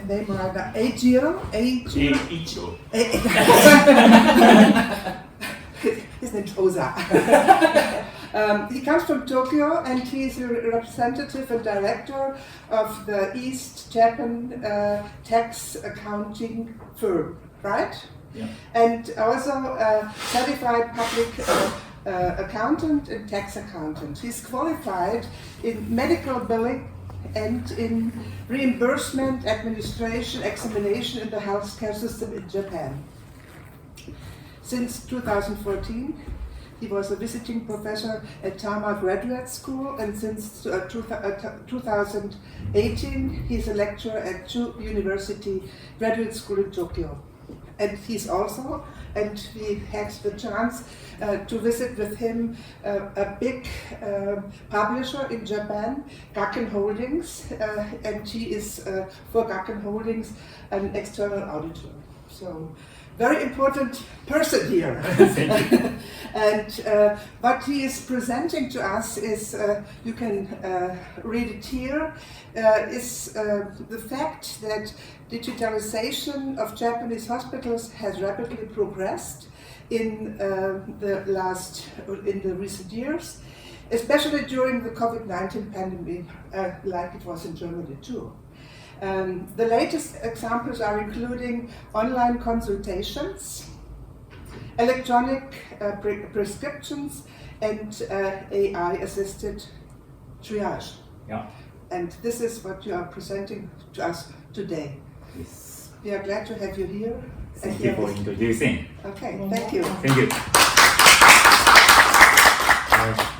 name right, Eiichiro. His name's Oza. He comes from Tokyo and he's a representative and director of the East Japan tax accounting firm, right? Yeah. And also a certified public accountant and tax accountant. He's qualified in medical billing and in reimbursement, administration, examination in the healthcare system in Japan. Since 2014, he was a visiting professor at Tama Graduate School, and since 2018, he's a lecturer at Chu University Graduate School in Tokyo. And he's also, and we had the chance to visit with him a big publisher in Japan, Gakken Holdings, and he is for Gakken Holdings an external auditor. So, very important person here. And what he is presenting to us is, you can read it here, is the fact that digitalization of Japanese hospitals has rapidly progressed in the recent years, especially during the COVID-19 pandemic, like it was in Germany too. The latest examples are including online consultations, electronic prescriptions, and AI-assisted triage. Yeah. And this is what you are presenting to us today. Yes. We are glad to have you here. Thank you for introducing. Okay, thank you. Thank you.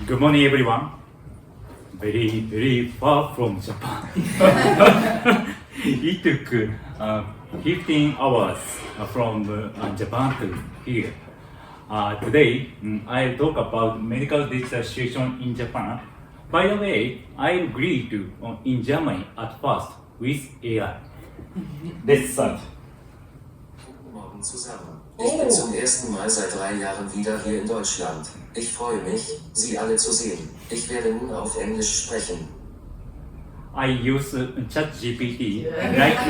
Good morning, everyone. Very, very far from Japan. It took 15 hours from Japan to here. Today, I'll talk about medical digital situation in Japan. By the way, I agreed to in Germany at first with AI. Let's start. Guten Morgen zusammen. Ich bin zum ersten Mal seit 3 Jahren wieder hier in Deutschland. Ich freue mich, Sie alle zu sehen. Ich werde nun auf Englisch sprechen. I use ChatGPT.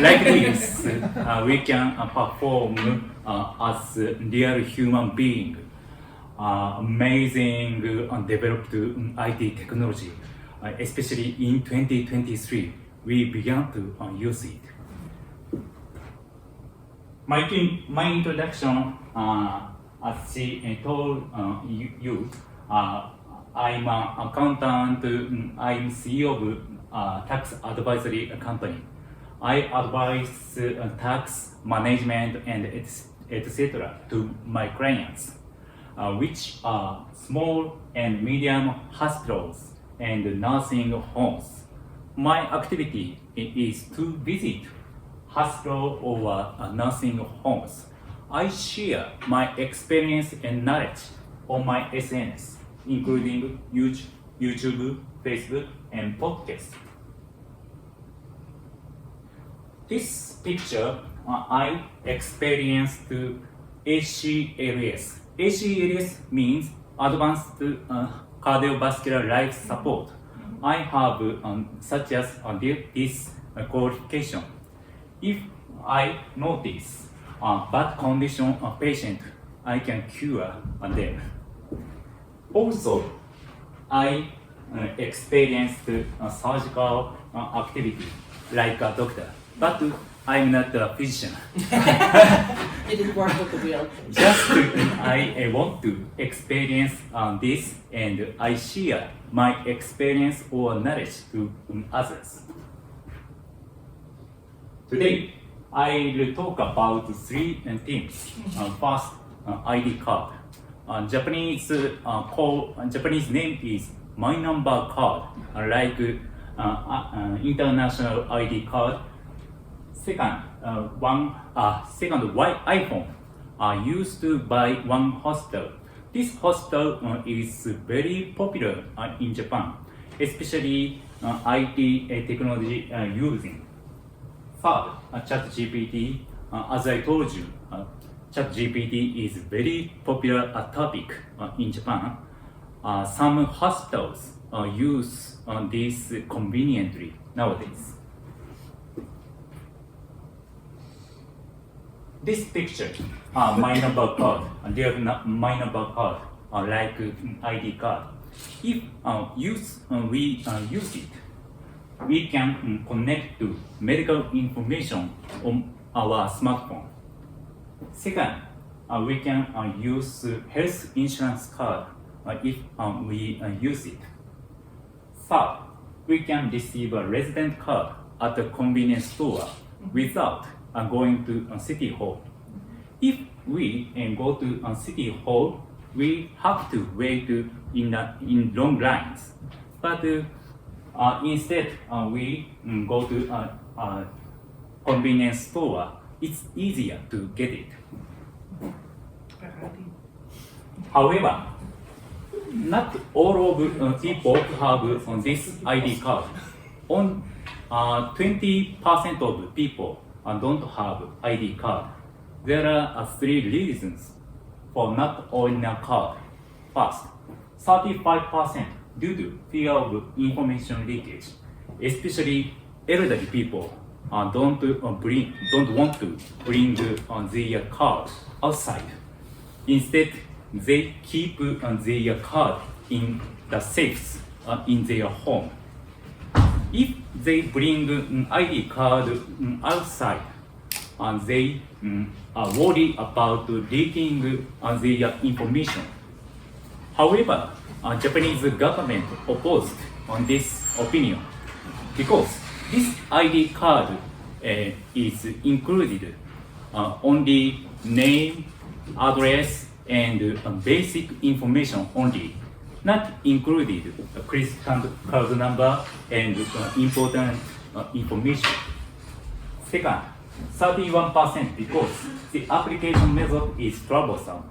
Like this, we can perform as a real human being. Amazing developed IT technology, especially in 2023, we began to use it. My introduction, as she told you, I'm an accountant. I'm CEO of tax advisory company. I advise tax management and etc. to my clients, which are small and medium hospitals and nursing homes. My activity is to visit hospital or nursing homes. I share my experience and knowledge on my SNS, including YouTube, Facebook, and podcast. This picture, I experienced ACLS. ACLS means Advanced Cardiovascular Life Support. I have such as this qualification. If I notice a bad condition of patient, I can cure them. Also, I experienced surgical activity like a doctor, but I'm not a physician. You didn't work with the wheel. Just I want to experience this, and I share my experience or knowledge to others. Today, I will talk about 3 themes. First, ID card. Japanese name is My Number Card, like international ID card. Second, iPhone used by one hospital. This hospital is very popular in Japan, especially IT technology using. Third, ChatGPT. As I told you, ChatGPT is very popular topic in Japan. Some hospitals use this conveniently nowadays. this picture, my number card, my number card, like ID card. If we use it, we can connect to medical information on our smartphone. Second, we can use health insurance card if we use it. Third, we can receive a resident card at a convenience store without going to City Hall. If we go to City Hall, we have to wait in long lines. But instead, we go to a convenience store. It's easier to get it. However, not all of people have this ID card. On 20% of people don't have ID card. There are three reasons for not owning a card. First, 35% due to fear of information leakage, especially elderly people don't want to bring their card outside. Instead, they keep their card in the safes in their home. If they bring an ID card outside, they are worried about leaking their information. However, Japanese government opposed on this opinion because this ID card is included only name, address, and basic information only, not included credit card number and important information. Second, 31% because the application method is troublesome.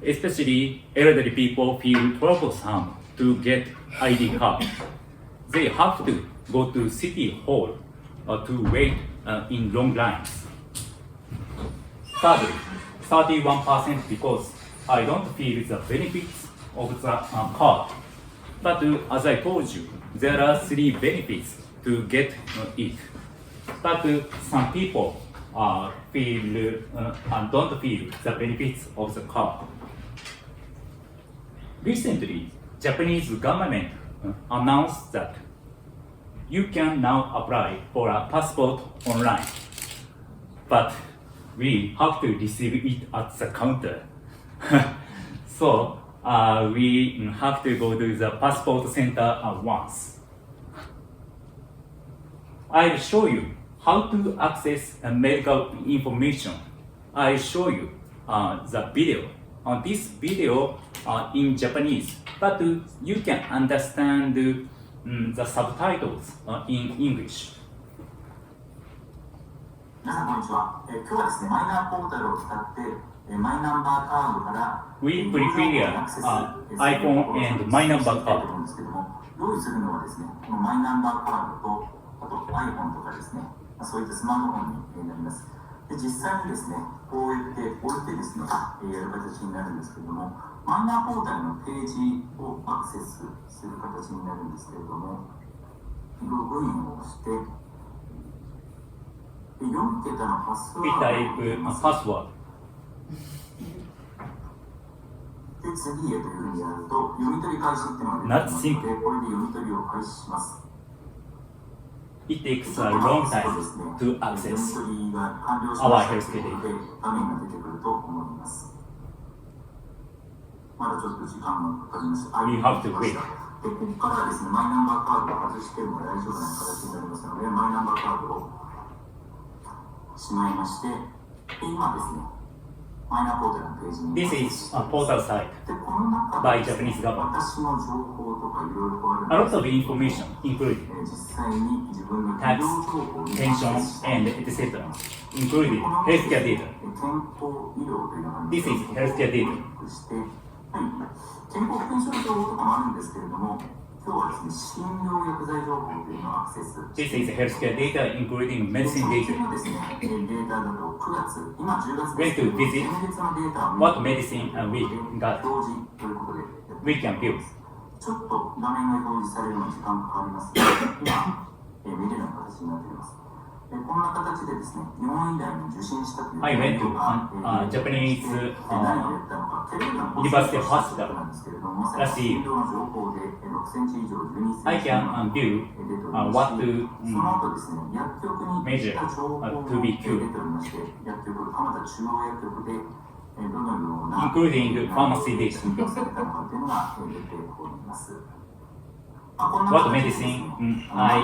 Especially elderly people feel troublesome to get ID card. They have to go to City Hall to wait in long lines. Thirdly, 31% because I don't feel the benefits of the card. But as I told you, there are three benefits to get it. But some people don't feel the benefits of the card. Recently, Japanese government announced that you can now apply for a passport online, but we have to receive it at the counter. So we have to go to the passport center once. I'll show you how to access medical information. I'll show you the video. This video in Japanese, but you can understand the subtitles in English. 皆さんこんにちは。今日はですね、マイナーポータルを使ってマイナンバーカードから We prepare iPhone and my number card. 用意するのはですね、このマイナンバーカードとあと iPhone とかですね、そういったスマートフォンになります。で実際にですね、こうやって置いてですね、やる形になるんですけれども、マイナーポータルのページをアクセスする形になるんですけれども、ログインをして、4桁のパスワードを入れます。で、次へというふうにやると、読み取り開始っていうのが出てきますので、これで読み取りを開始します。It takes a long time to access our healthcare data. 画面が出てくると思います。まだちょっと時間がかかります。We have to wait. で、ここからですね、マイナンバーカードを外しても大丈夫な形になりますので、マイナンバーカードをしまいまして、今ですね、マイナーポータルのページに。This is a portal site by Japanese government. 私の情報とかいろいろあるんです。 A lot of information, including 実際に自分の tax, pension, and etc., including healthcare data. 健康医療というのが This is healthcare data. 健康保険証の情報とかもあるんですけれども、今日はですね、診療薬剤情報というのをアクセス。This is healthcare data, including medicine 最近 data. のですね、データだと9月、今10月 Went ですけれ to ども、 visit 先月のデータを what medicine we got. 表示ということで、 We can view. ちょっと画面が表示されるのに時間かかりますので、今、見れるような形になっています。こんな形でですね、日本医大に受診したという I went to Japanese University Hospital last year. I can view what to measure to be cured, including pharmacy data. What medicine I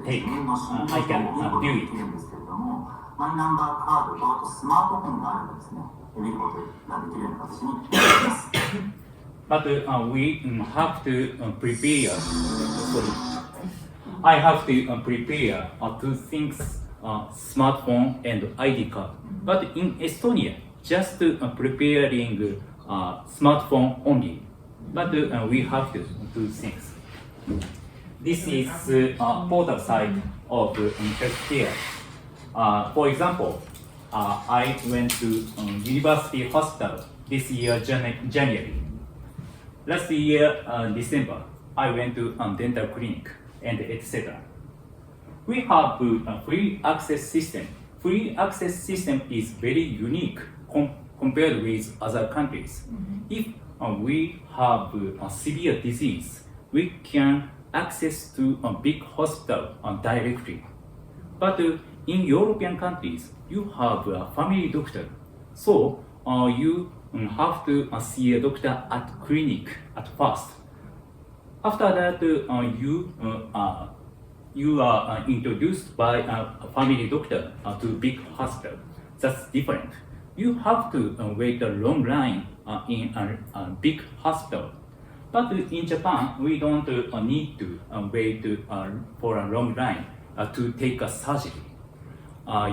take, I can view it. マイナンバーカードとあとスマートフォンがあればですね、見ることができるような形になります。But we have to prepare. Sorry, I have to prepare two things: smartphone and ID card. But in Estonia, just preparing smartphone only. But we have to do things. This is portal site of healthcare. For example, I went to University Hospital this year, January. Last year, December, I went to dental clinic and etc. We have a free access system. Free access system is very unique compared with other countries. If we have a severe disease, we can access to a big hospital directly. But in European countries, you have a family doctor, so you have to see a doctor at clinic at first. After that, you are introduced by a family doctor to big hospital. That's different. You have to wait a long line in a big hospital. But in Japan, we don't need to wait for a long line to take a surgery.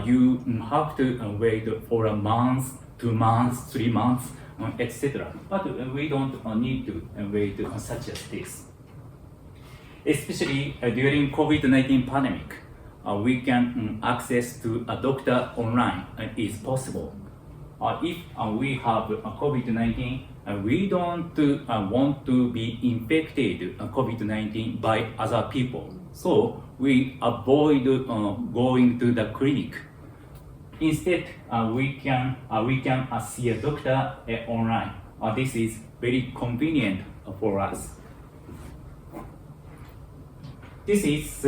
You have to wait for a month, 2 months, 3 months, etc. But we don't need to wait such as this. Especially during COVID-19 pandemic, we can access to a doctor online is possible. If we have COVID-19, we don't want to be infected COVID-19 by other people. So we avoid going to the clinic. Instead, we can see a doctor online. This is very convenient for us. This is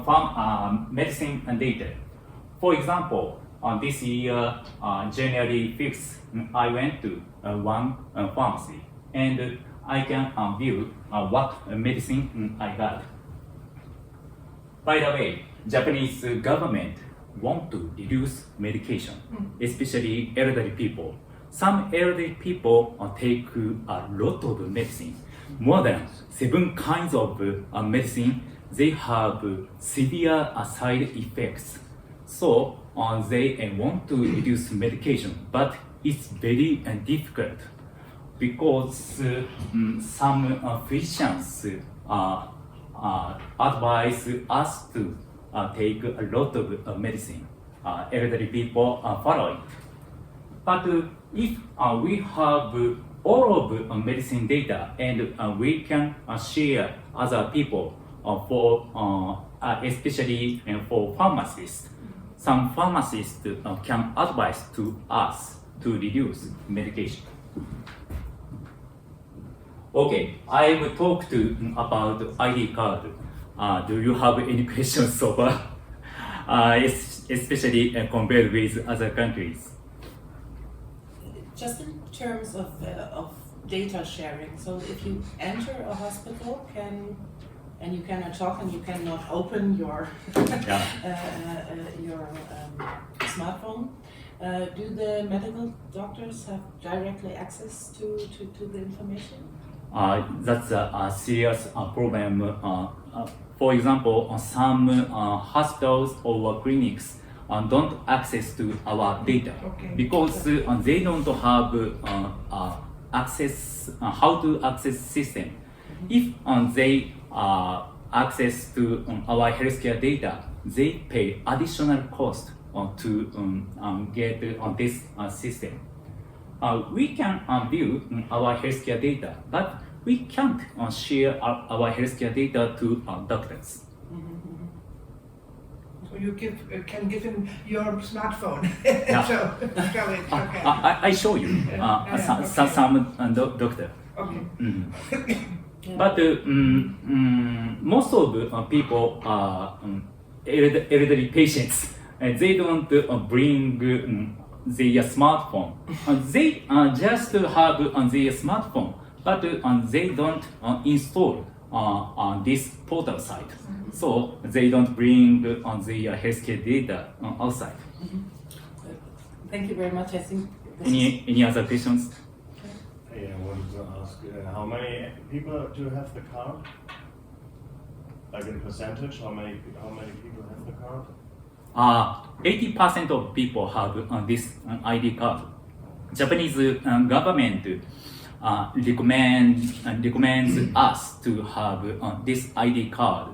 from medicine data. For example, this year, January 5th, I went to one pharmacy and I can view what medicine I got. By the way, Japanese government want to reduce medication, especially elderly people. Some elderly people take a lot of medicine, more than 7 kinds of medicine. They have severe side effects. So they want to reduce medication, but it's very difficult because some physicians advise us to take a lot of medicine. Elderly people follow it. But if we have all of medicine data and we can share other people for especially for pharmacists, some pharmacists can advise to us to reduce medication. Okay, I will talk about ID card. Do you have any questions so far? Especially compared with other countries. Just in terms of data sharing, so if you enter a hospital and you cannot talk and you cannot open your smartphone, do the medical doctors have directly access to the information? That's a serious problem. For example, some hospitals or clinics don't access to our data because they don't have access how to access system. If they access to our healthcare data, they pay additional cost to get this system. We can view our healthcare data, but we can't share our healthcare data to doctors. So you can give him your smartphone. Yeah. Show it. Okay. I show you some doctor. Okay. But most of people are elderly patients. They don't bring their smartphone. They just have their smartphone, but they don't install this portal site. So they don't bring their healthcare data outside. Thank you very much. I think this Any other questions? Yeah, I wanted to ask, how many people do have the card? Like in percentage, how many people have the card? 80% of people have this ID card. Japanese government recommends us to have this ID card.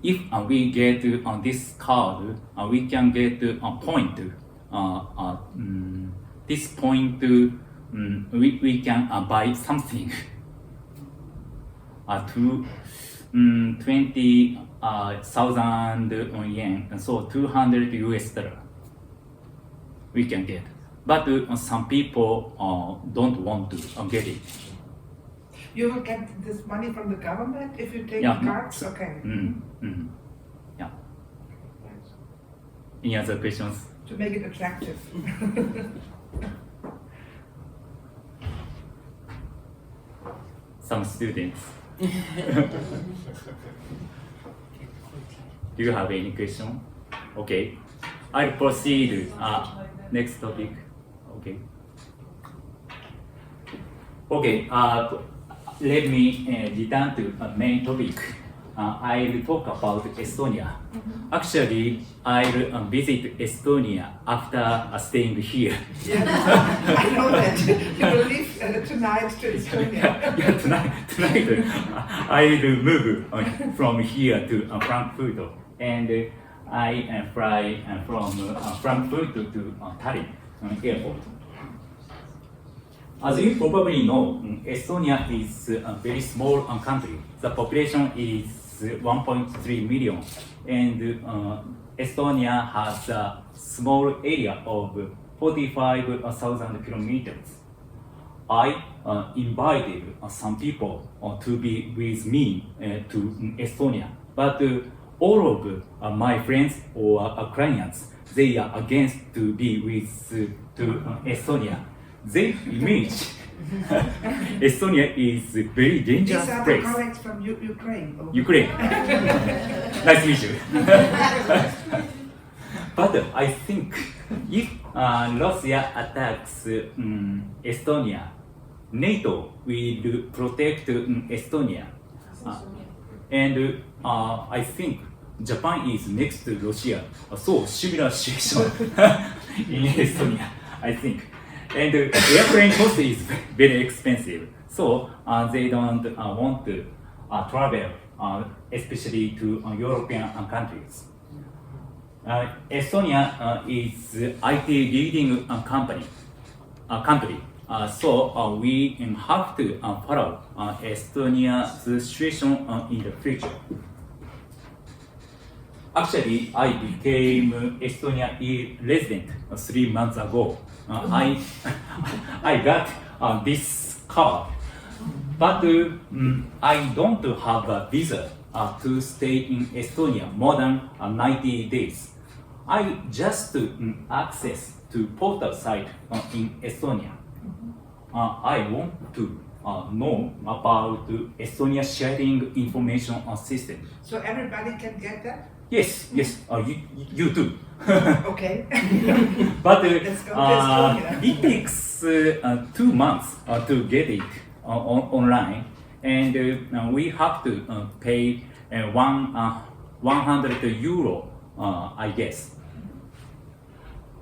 If we get this card, we can get a point. This point, we can buy something. 20,000 yen, so 200 US dollar we can get. But some people don't want to get it. You will get this money from the government if you take Yeah. the cards? Okay. Yeah. Thanks. Any other questions? To make it attractive. Some students. Do you have any question? Okay. I'll proceed. Next topic. Okay. Okay. Let me return to main topic. I'll talk about Estonia. Actually, I'll visit Estonia after staying here. Yes, I know that. You will leave tonight to Estonia. Yeah, tonight I'll move from here to Frankfurt, and I fly from Frankfurt to Tallinn airport. As you probably know, Estonia is a very small country. The population is 1.3 million, and Estonia has a small area of 45,000 kilometers. I invited some people to be with me to Estonia, but all of my friends or clients, they are against to be with to Estonia. They image Estonia is a very These dangerous are the place. colleagues from Ukraine. Oh. Ukraine. Nice to meet you. But I think if Russia attacks Estonia, NATO will protect Estonia. And I think Japan is next to Russia. So similar situation in Estonia, I think. And airplane cost is very expensive. So they don't want to travel, especially to European countries. Estonia is IT leading country. So we have to follow Estonia's situation in the future. Actually, I became Estonia resident 3 months ago. I got this card, but I don't have a visa to stay in Estonia more than 90 days. I just access to portal site in Estonia. I want to know about Estonia sharing information system. So everybody can get that? Yes, you too. Okay. But Let's go to Estonia. it takes 2 months to get it online, and we have to pay 100 euro, I guess.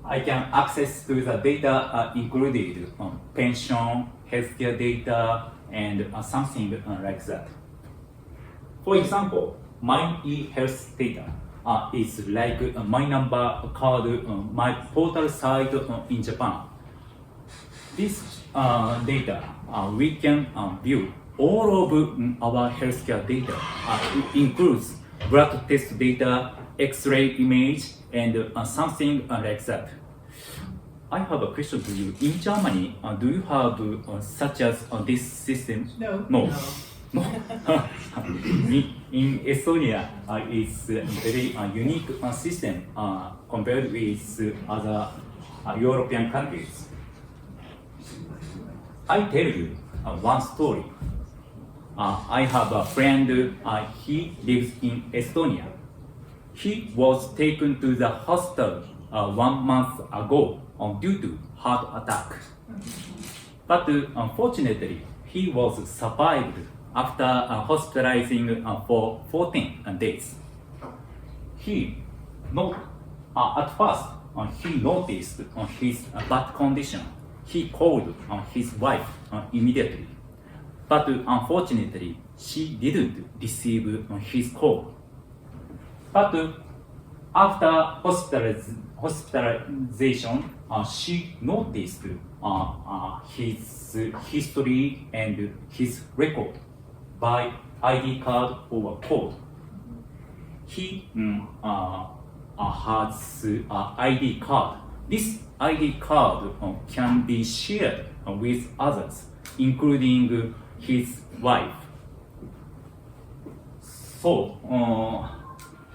I can access to the data included pension, healthcare data, and something like that. For example, my e-health data is like my number card, my portal site in Japan. This data, we can view all of our healthcare data. It includes blood test data, X-ray image, and something like that. I have a question to you. In Germany, do you have such as this system? No. No. in Estonia, it's a very unique system compared with other European countries. I tell you one story. I have a friend, he lives in Estonia. He was taken to the hospital 1 month ago due to heart attack. But unfortunately, he was survived after hospitalizing for 14 days. At first, he noticed his bad condition. He called his wife immediately. But unfortunately, she didn't receive his call. But after hospitalization, she noticed his history and his record by ID card or code. He has ID card. This ID card can be shared with others, including his wife. So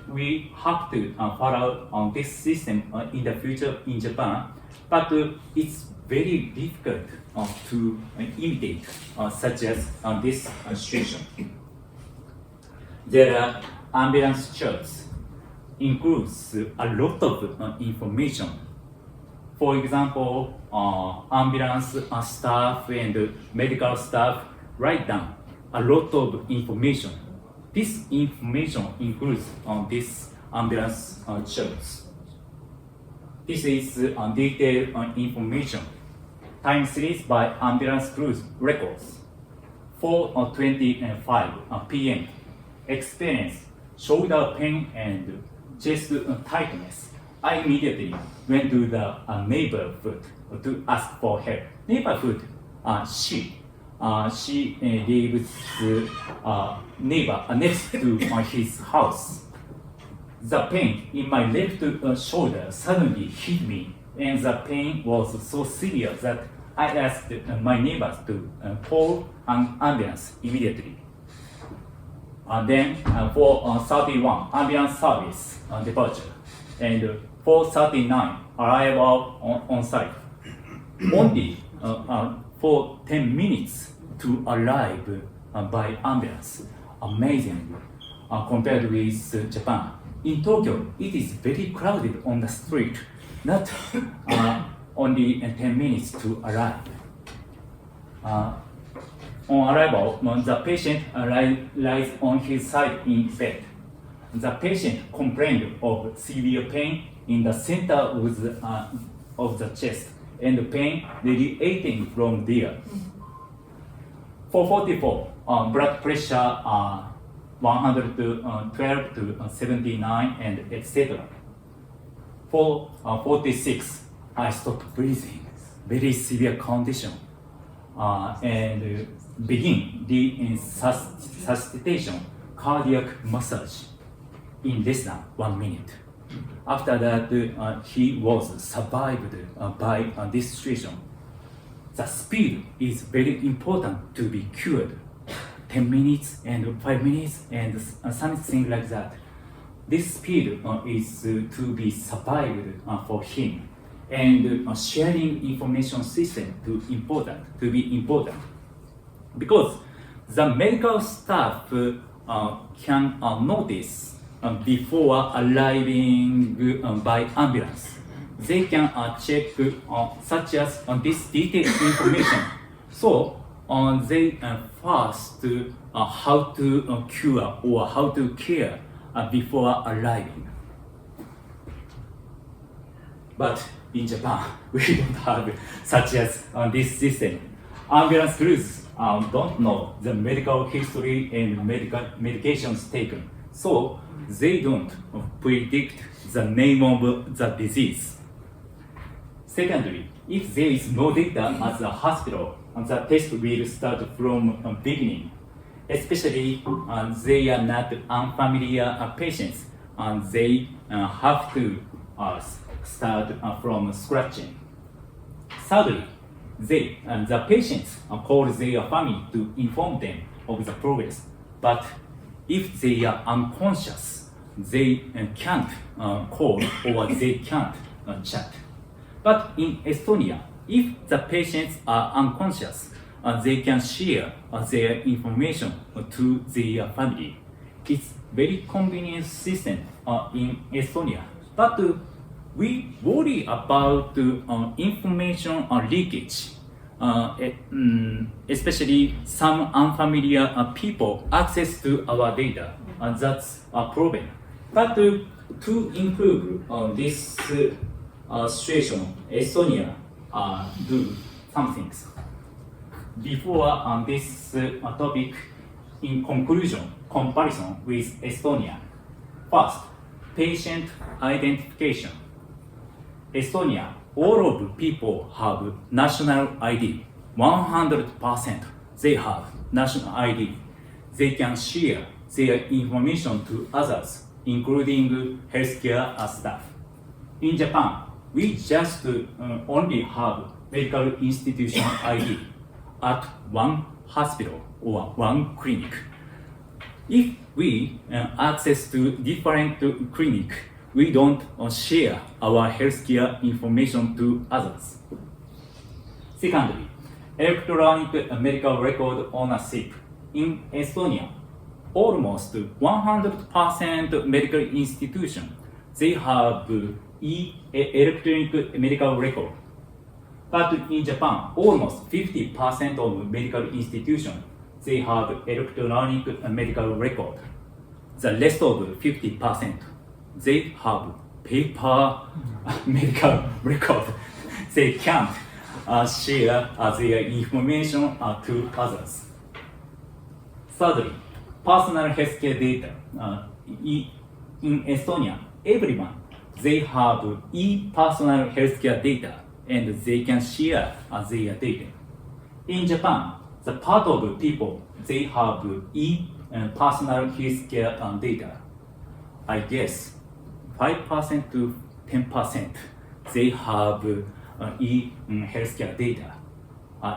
we have to follow this system in the future in Japan, but it's very difficult to imitate such as this situation. There are ambulance charts, includes a lot of information. For example, ambulance staff and medical staff write down a lot of information. This information includes this ambulance charts. This is detailed information. Time series by ambulance crews records. 4:25 p.m. Experience shoulder pain and chest tightness. I immediately went to the neighborhood to ask for help. Neighborhood, she lives neighbor next to his house. The pain in my left shoulder suddenly hit me, and the pain was so severe that I asked my neighbors to call an ambulance immediately. Then 4:31 ambulance service departure, and 4:39 arrival on site. Only for 10 minutes to arrive by ambulance. Amazing compared with Japan. In Tokyo, it is very crowded on the street, not only 10 minutes to arrive. On arrival, the patient lies on his side in bed. The patient complained of severe pain in the center of the chest and pain radiating from there. 4:44, blood pressure 112 to 79 and etc. 4:46, I stopped breathing, very severe condition, and begin the resuscitation cardiac massage in less than 1 minute. After that, he was survived by this situation. The speed is very important to be cured. 10 minutes and 5 minutes and something like that. This speed is to be survived for him. And sharing information system to be important. Because the medical staff can notice before arriving by ambulance. They can check such as this detailed information. So they first how to cure or how to care before arriving. But in Japan, we don't have such as this system. Ambulance crews don't know the medical history and medications taken. So they don't predict the name of the disease. Secondly, if there is no data at the hospital, the test will start from beginning. especially they are not unfamiliar patients, and they have to start from scratching. Thirdly, the patients call their family to inform them of the progress, but if they are unconscious, they can't call or they can't chat. But in Estonia, if the patients are unconscious, they can share their information to their family. It's very convenient system in Estonia. But we worry about information leakage, especially some unfamiliar people access to our data. That's a problem. But to improve this situation, Estonia do some things. Before this topic, in conclusion, comparison with Estonia. First, patient identification. Estonia, all of people have national ID. 100% they have national ID. They can share their information to others, including healthcare staff. In Japan, we just only have medical institution ID at one hospital or one clinic. If we access to different clinic, we don't share our healthcare information to others. Secondly, electronic medical record ownership. In Estonia, almost 100% medical institution, they have electronic medical record. But in Japan, almost 50% of medical institutions, they have electronic medical record. The rest of 50%, they have paper medical record. They can't share their information to others. Thirdly, personal healthcare data. In Estonia, everyone, they have e-personal healthcare data and they can share their data. In Japan, the part of people, they have e-personal healthcare data. I guess 5% to 10% they have e-healthcare data,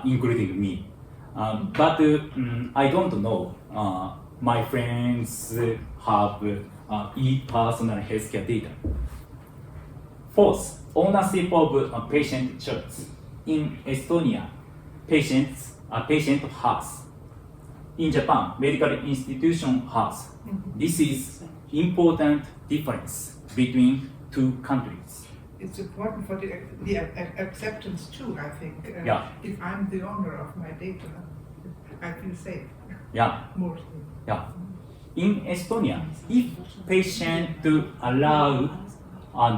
including me. But I don't know. My friends have e-personal healthcare data. Fourth, ownership of patient charts. In Estonia, patient has. In Japan, medical institution has. This is important difference between two countries. It's important for the acceptance too, I think. Yeah. If I'm the owner of my data, I feel safe. Yeah. Mostly. Yeah. In Estonia, if patient allow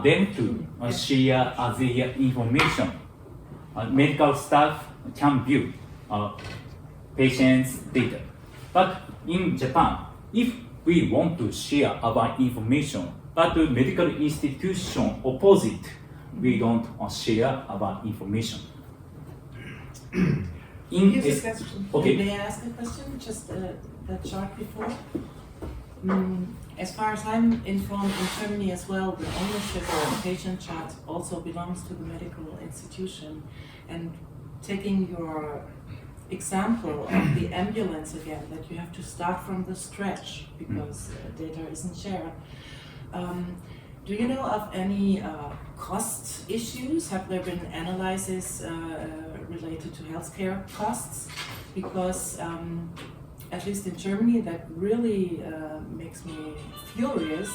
them to share their information, medical staff can view patient's data. But in Japan, if we want to share our information, but the medical institution opposite, we don't share our information. Here's a question. Okay. May I ask a question? Just that chart before. As far as I'm informed, in Germany as well, the ownership of the patient chart also belongs to the medical institution. And taking your example of the ambulance again, that you have to start from the scratch because data isn't shared. Do you know of any cost issues? Have there been analyses related to healthcare costs? Because at least in Germany, that really makes me furious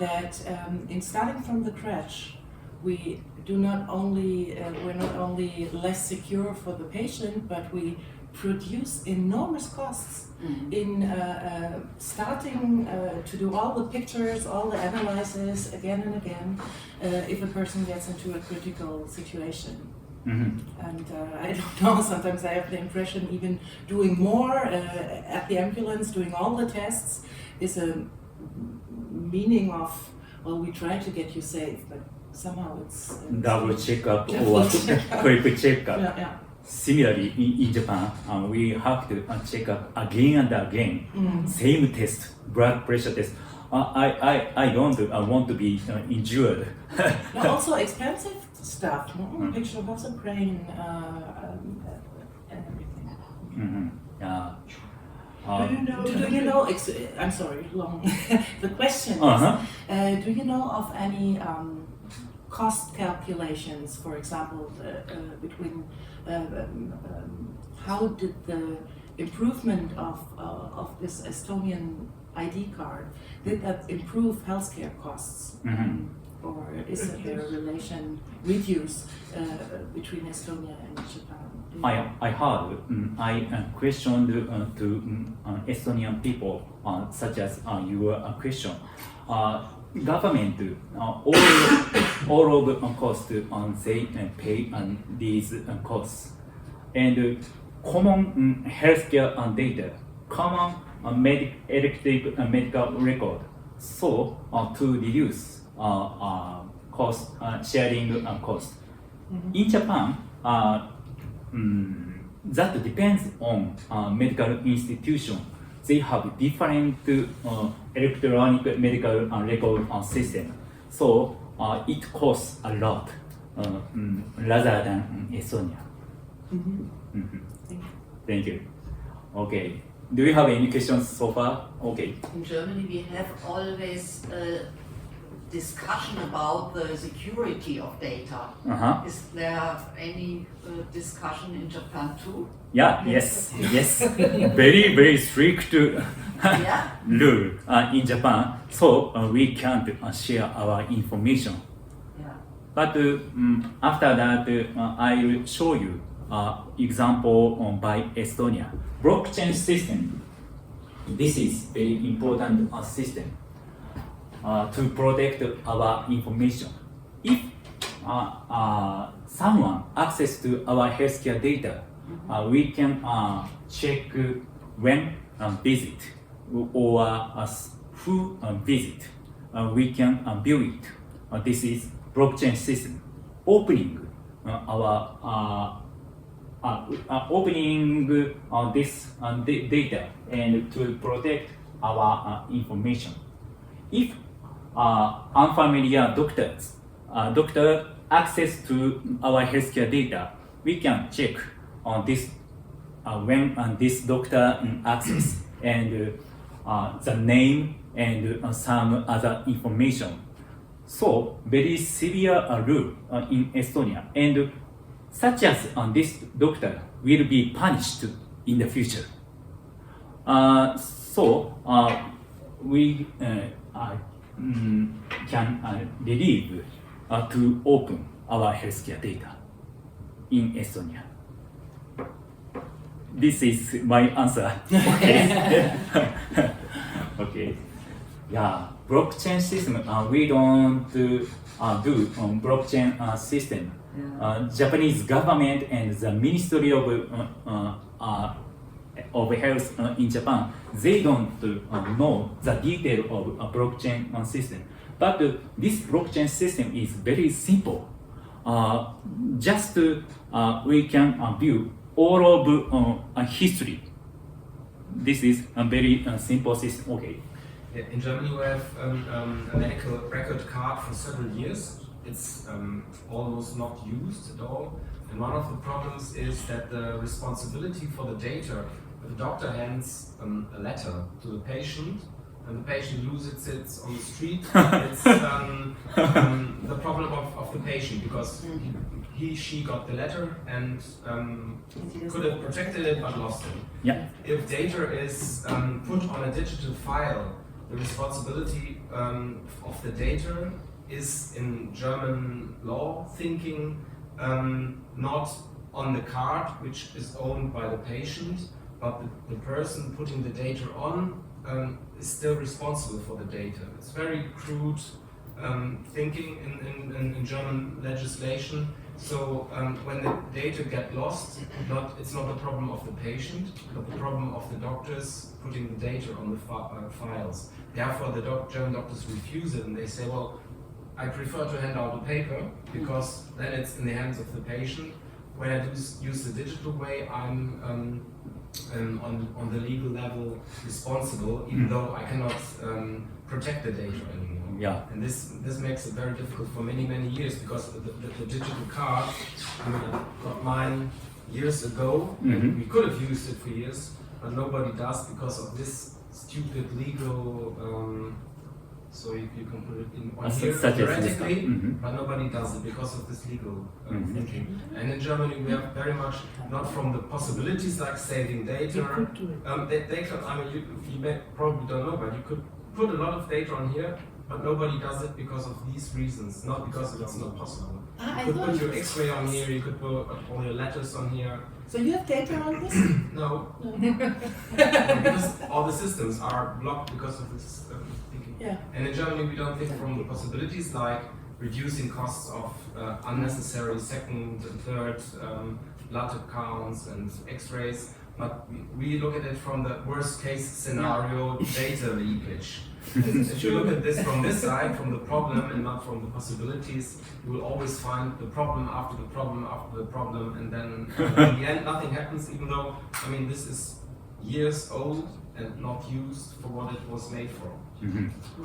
that in starting from the scratch, we do not only we're not only less secure for the patient, but we produce enormous costs in starting to do all the pictures, all the analysis again and again if a person gets into a critical situation. And I don't know, sometimes I have the impression even doing more at the ambulance, doing all the tests is a meaning of, well, we try to get you safe, but somehow it's... Double checkup or quick checkup. Yeah. Similarly, in Japan, we have to check up again and again, same test, blood pressure test. I don't want to be injured. But also expensive stuff, picture of the brain and everything. Do you know? I'm sorry, long. The question is, do you know of any cost calculations, for example, between how did the improvement of this Estonian ID card, did that improve healthcare costs? Or is there a relation reduced between Estonia and Japan? I heard, I questioned to Estonian people, such as your question. Government, all of costs, they pay these costs. And common healthcare data, common elective medical record, so to reduce cost, sharing cost. In Japan, that depends on medical institution. They have different electronic medical record system, so it costs a lot rather than Estonia. Thank you. Okay. Do you have any questions so far? Okay. In Germany, we have always a discussion about the security of data. Is there any discussion in Japan too? Yeah. Yes. Very, very strict rule in Japan. So we can't share our information. But after that, I will show you example by Estonia. Blockchain system. This is very important system to protect our information. If someone access to our healthcare data, we can check when visit or who visit. We can view it. This is blockchain system. Opening this data and to protect our information. If unfamiliar doctor access to our healthcare data, we can check on this when this doctor access and the name and some other information. So very severe rule in Estonia, and such as this doctor will be punished in the future. So we can relieve to open our healthcare data in Estonia. This is my answer. Okay. Okay. Yeah, blockchain system. We don't do blockchain system. Japanese government and the Ministry of Health in Japan, they don't know the detail of a blockchain system. But this blockchain system is very simple. Just we can view all of history. This is a very simple system. Okay. In Germany, we have a medical record card for several years. It's almost not used at all. And one of the problems is that the responsibility for the data, the doctor hands a letter to the patient, and the patient loses it on the street. It's the problem of the patient, because she got the letter and could have protected it but lost it. Yeah. If data is put on a digital file, the responsibility of the data is, in German law thinking, not on the card, which is owned by the patient, but the person putting the data on is still responsible for the data. It's very crude thinking in German legislation. So when the data get lost, it's not the problem of the patient, but the problem of the doctors putting the data on the files. Therefore, the German doctors refuse it, and they say, well, I prefer to hand out a paper, because then it's in the hands of the patient, when I use the digital way, I'm on the legal level responsible, even though I cannot protect the data anymore. Yeah. And this makes it very difficult for many years, because the digital card, I mean, I got mine years ago, and we could have used it for years, but nobody does because of this stupid legal. So you can put it in on here theoretically, but nobody does it because of this legal thinking. And in Germany we have very much not from the possibilities like saving data. Data, I mean, you may, probably don't know, but you could put a lot of data on here, but nobody does it because of these reasons, not because it's not possible. You could put your X-ray on here, you could put all your letters on here. So you have data on this? No. Because all the systems are blocked because of this thinking. Yeah. And in Germany we don't think from the possibilities like reducing costs of unnecessary second and third blood counts and X-rays, but we look at it from the worst case scenario, data leakage. If you look at this from this side, from the problem and not from the possibilities, you will always find the problem after the problem after the problem, and then in the end nothing happens, even though, I mean, this is years old and not used for what it was made for.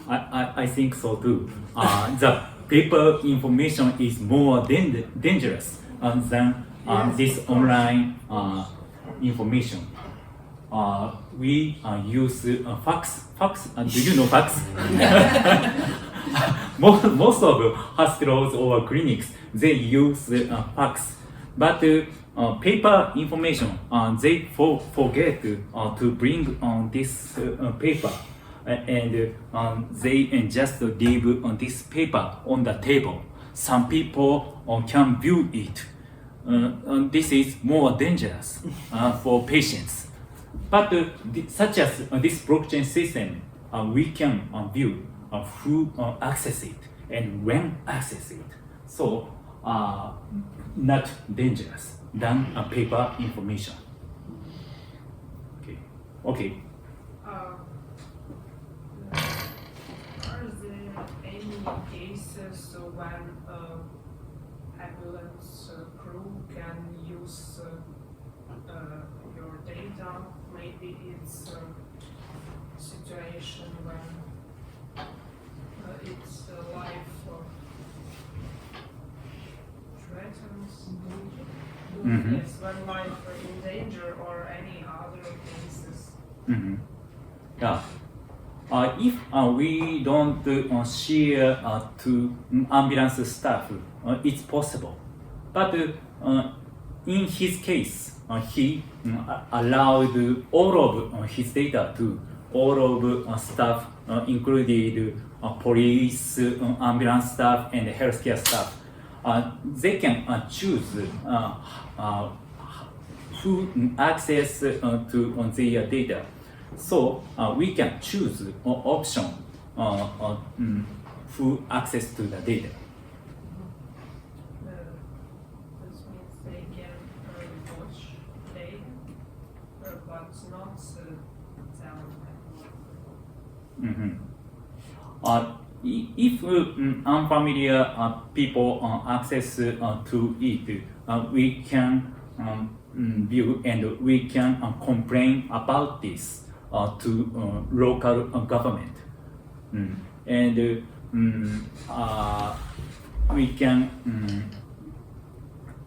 I think so too. The paper information is more dangerous than this online information. We use fax. Do you know fax? most of hospitals or clinics, they use fax, but paper information, they forget to bring this paper, and they just leave this paper on the table. Some people can view it. This is more dangerous for patients. But such as this blockchain system, we can view who access it and when access it. So not dangerous than paper information. Okay. Are there any cases when ambulance crew can use your data? Maybe it's a situation when it's life threatens. Yes, when life in danger or any other cases. Yeah. If we don't share to ambulance staff, it's possible. But in his case, he allowed all of his data to all of staff, including police, ambulance staff, and healthcare staff. They can choose who access to their data. So we can choose option who access to the data. This means they can watch data, but not tell. If unfamiliar people access to it, we can view and we can complain about this to local government, and we can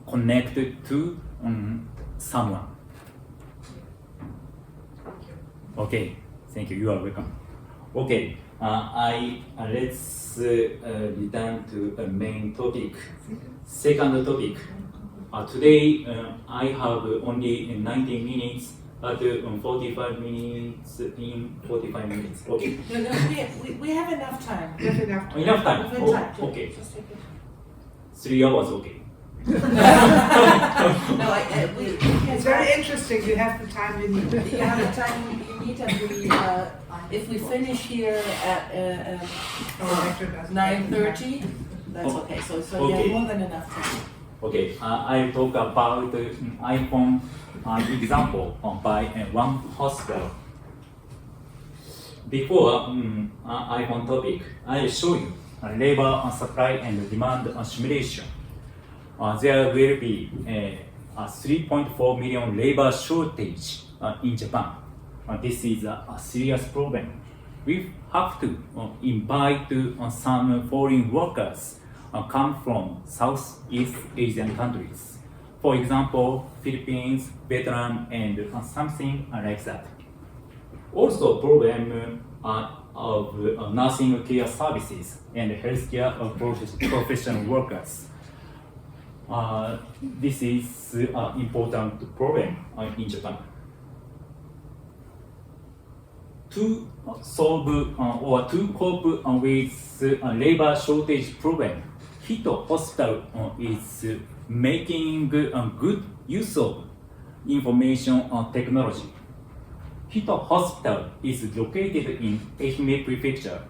connect to someone. Okay, thank you. You are welcome. Okay, let's return to the main topic. Second topic. Today I have only 90 minutes, but 45 minutes in 45 minutes. Okay. No, we have enough time. We have enough time. Enough time. We have time. Oh, okay. Just take it. 3 hours. Okay. No, It's very interesting. You have the time you need. You have the time you need, and we, if we finish here at 9:30, that's okay. So you have more than enough time. Okay. I'll talk about iPhone example by one hospital. Before iPhone topic, I'll show you labor supply and demand simulation. There will be a 3.4 million labor shortage in Japan. This is a serious problem. We have to invite some foreign workers come from Southeast Asian countries. For example, Philippines, Vietnam, and something like that. Also, problem of nursing care services and healthcare professional workers. This is an important problem in Japan. To solve or to cope with labor shortage problem, Hito Hospital is making good use of information technology. Hito Hospital is located in Ehime Prefecture.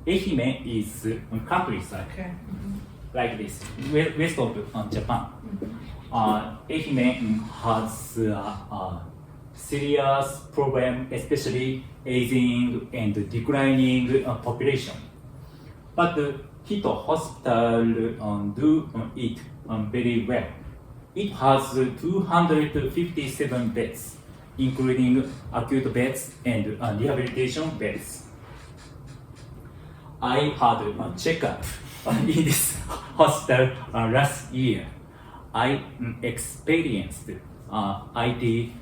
Ehime is countryside, like this, west of Japan. Ehime has a serious problem, especially aging and declining population. But Hito Hospital do it very well. It has 257 beds, including acute beds and rehabilitation beds. I had a checkup in this hospital last year. I experienced IT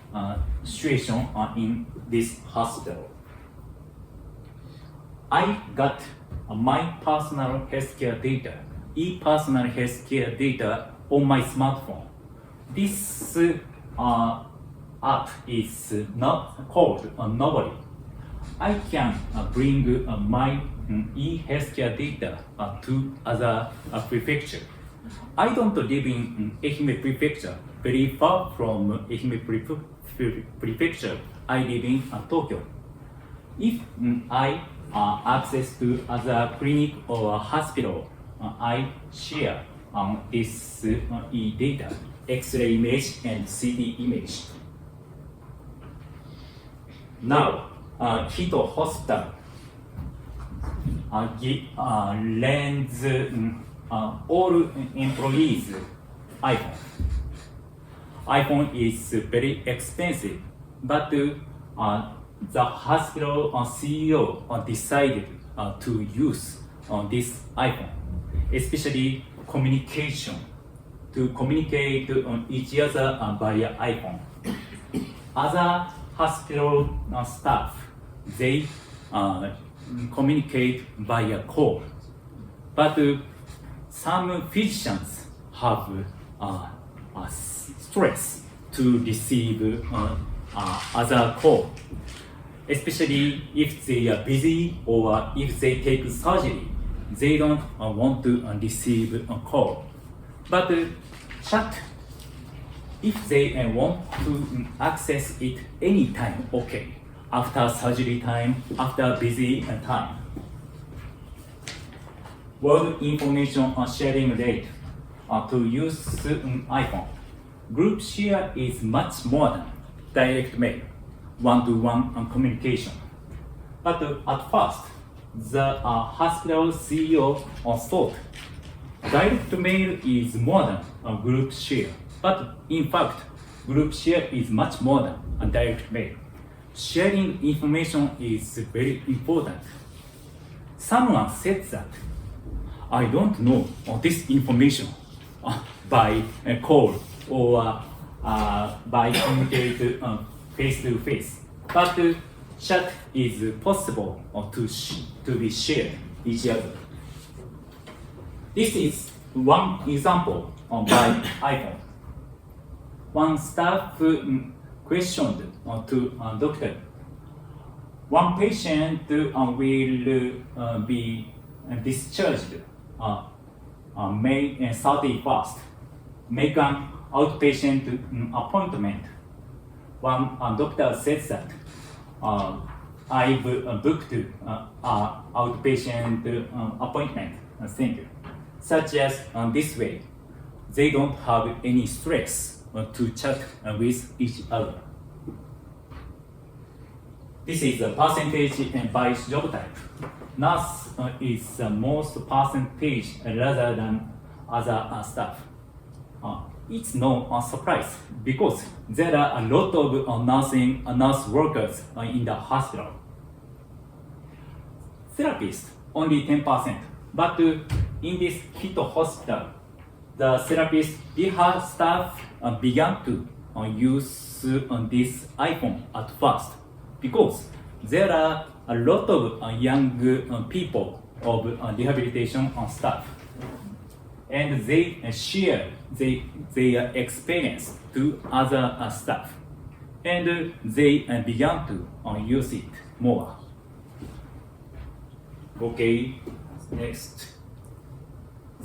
situation in this hospital. I got my personal healthcare data, e-personal healthcare data on my smartphone. This app is not called Nobody. I can bring my e-healthcare data to other prefecture. I don't live in Ehime Prefecture, very far from Ehime Prefecture. I live in Tokyo. If I access to other clinic or hospital, I share this e-data, X-ray image and CT image. Now, Hito Hospital lends all employees iPhone. iPhone is very expensive, but the hospital CEO decided to use this iPhone, especially communication, to communicate each other via iPhone. Other hospital staff, they communicate via call, but some physicians have stress to receive other call, especially if they are busy or if they take surgery, they don't want to receive a call. But chat, if they want to access it anytime, okay, after surgery time, after busy time. World information sharing rate to use iPhone. Group share is much more than direct mail, one-to-one communication. But at first, the hospital CEO thought direct mail is more than a group share. But in fact, group share is much more than a direct mail. Sharing information is very important. Someone said that I don't know this information by call or by communicate face to face. But chat is possible to be shared each other. This is one example by iPhone. One staff questioned to a doctor. One patient will be discharged May 31st. Make an outpatient appointment. One doctor says that I've booked outpatient appointment. Thank you. Such as this way, they don't have any stress to chat with each other. This is a percentage by job type. Nurse is the most percentage rather than other staff. it's no surprise because there are a lot of nurse workers in the hospital. Therapists only 10%, but in this HIT hospital, the therapist, her staff began to use this iPhone at first because there are a lot of young people of rehabilitation staff, and they share their experience to other staff, and they began to use it more. Okay, next.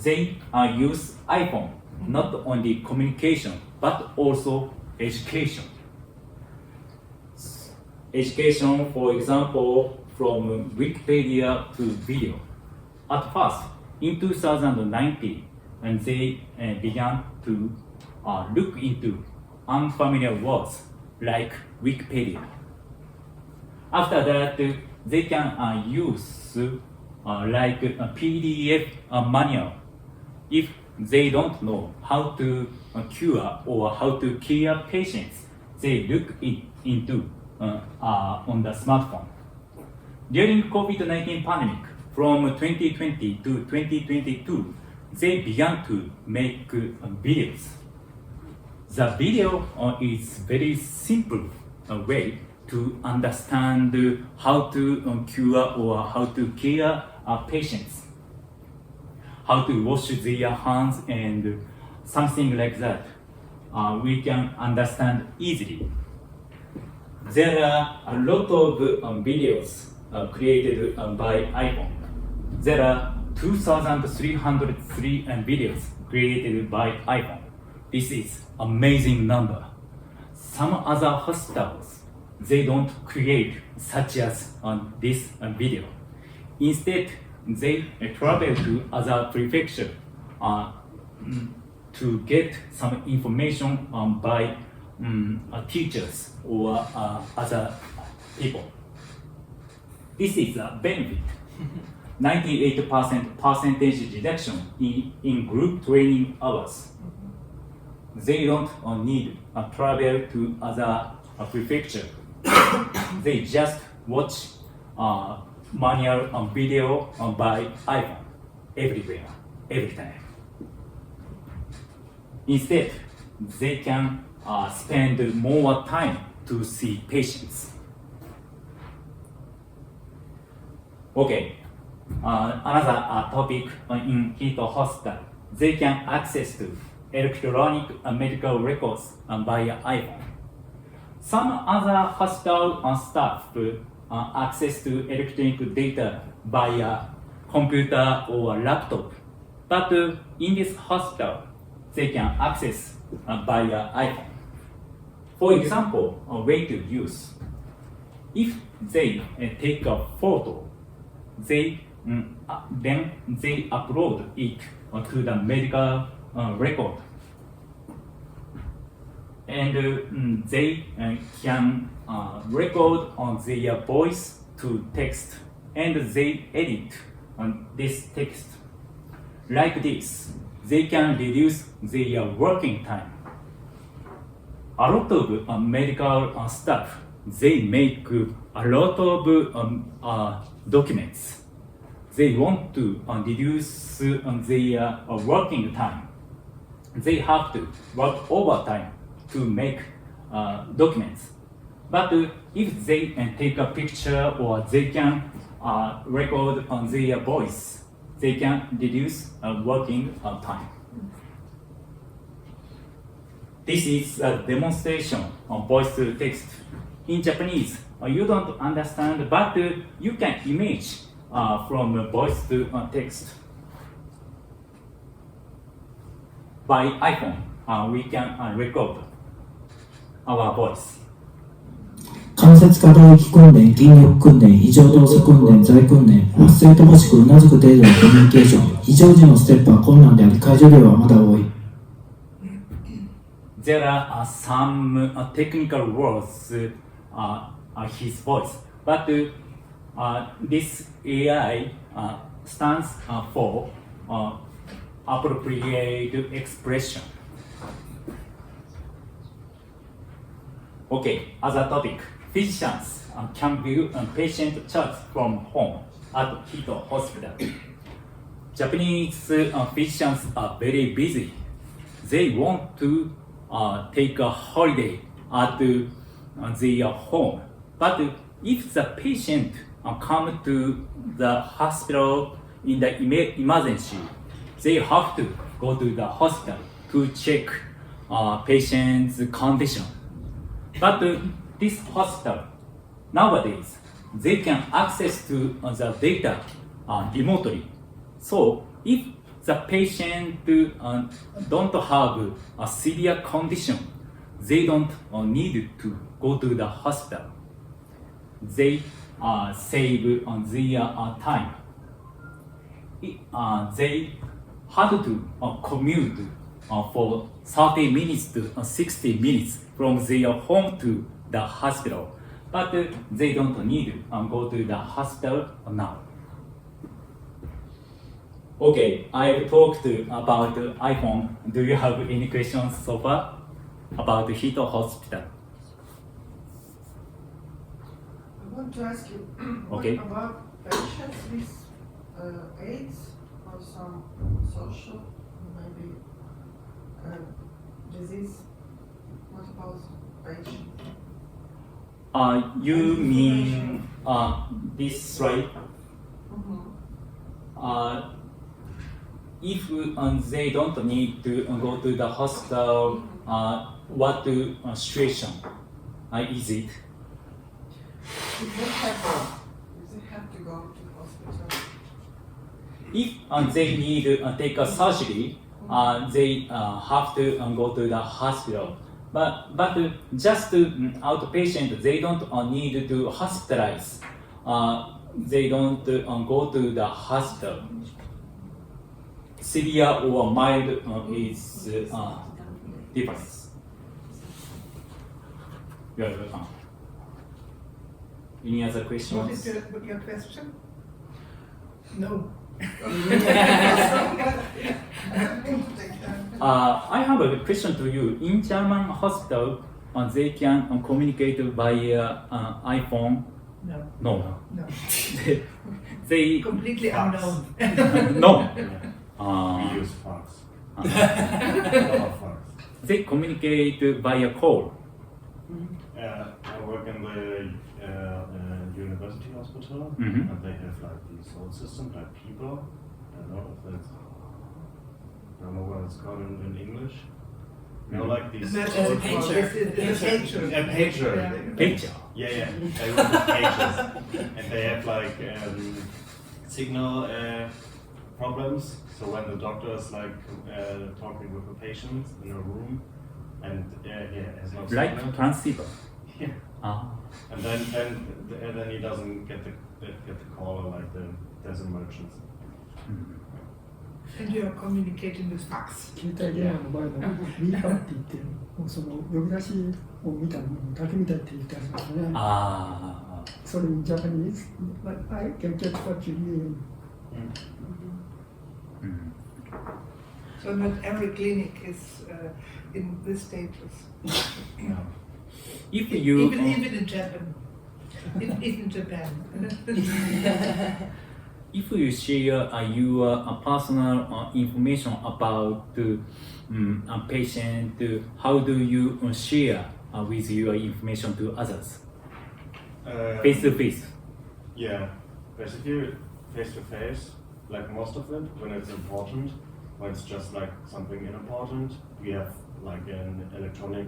They use iPhone not only communication but also education. Education, for example, from Wikipedia to video. At first, in 2019, and they began to look into unfamiliar words like Wikipedia. After that, they can use like a PDF manual. If they don't know how to cure or how to care patients, they look into on the smartphone. During COVID-19 pandemic, from 2020 to 2022, they began to make videos. The video is very simple way to understand how to cure or how to care patients, how to wash their hands and something like that. We can understand easily. There are a lot of videos created by iPhone. There are 2,303 videos created by iPhone. This is amazing number. Some other hospitals, they don't create such as this video. Instead, they travel to other prefecture to get some information by teachers or other people. This is a benefit. 98% percentage reduction in group training hours. They don't need travel to other prefecture. They just watch manual video by iPhone everywhere, every time. Instead, they can spend more time to see patients. Okay, another topic in HIT hospital, they can access to electronic medical records via iPhone. Some other hospital staff access to electronic data via computer or laptop, but in this hospital, they can access via iPhone. For example, a way to use, if they take a photo, then they upload it to the medical record, and they can record on their voice to text, and they edit this text. Like this, they can reduce their working time. A lot of medical staff, they make a lot of documents. They want to reduce their working time. They have to work overtime to make documents. But if they take a picture or they can record on their voice, they can reduce working time. This is a demonstration on voice to text. In Japanese, you don't understand, but you can image from voice to text. By iPhone, we can record our voice. 関節可動域訓練、筋力訓練、異常動作訓練、座位訓練、発声乏しくうなずく程度のコミュニケーション、異常時のステップは困難であり、会場ではまだ多い。There are some technical words his voice, but this AI stands for appropriate expression. Okay, as a topic, physicians can view patient charts from home at Hito Hospital. Japanese physicians are very busy. They want to take a holiday at their home. But if the patient come to the hospital in the emergency, they have to go to the hospital to check patient's condition. But this hospital, nowadays, they can access to the data remotely. So if the patient don't have a severe condition, they don't need to go to the hospital. They save their time. They had to commute for 30 minutes to 60 minutes from their home to the hospital, but they don't need to go to the hospital now. Okay, I talked about iPhone. Do you have any questions so far about Hito Hospital? I want to ask you, Okay. what about patients with AIDS or some social, maybe disease? What about patients? You mean this slide? If they don't need to go to the hospital, what situation is it? If they have to go to hospital. If they need to take a surgery, they have to go to the hospital. But just outpatient, they don't need to hospitalize. They don't go to the hospital. Severe or mild is difference. You are welcome. Any other questions? What is your question? No. I have a question to you. In German hospital, they can communicate via iPhone. No. No. No. They Completely unknown. no. We use fax. A lot of fax. They communicate via call. I work in the university hospital, Mhm. and they have like these whole system, like people. I don't know if that's, I don't know what it's called in English. You know, like these. That's old- a pager. A pager. Pager. Yeah. They work with pages, and they have like signal problems. So when the doctor is like talking with the patient in a room, and has no Like signal. transceiver. Yeah. Ah. And then he doesn't get the call, or like there's emergency. And you are communicating with fax. 携帯電話の場合もミーパーって言ってもうその呼び出しを見たものだけみたいって言ってありますね。Ah. So in Japanese, but I can get what you mean. So not every clinic is in this status. If you Even in Japan. Even in Japan. if you share your personal information about a patient, how do you share with your information to others? Face to face. Yeah, basically face to face, like most of it, when it's important. When it's just like something unimportant, we have like an electronic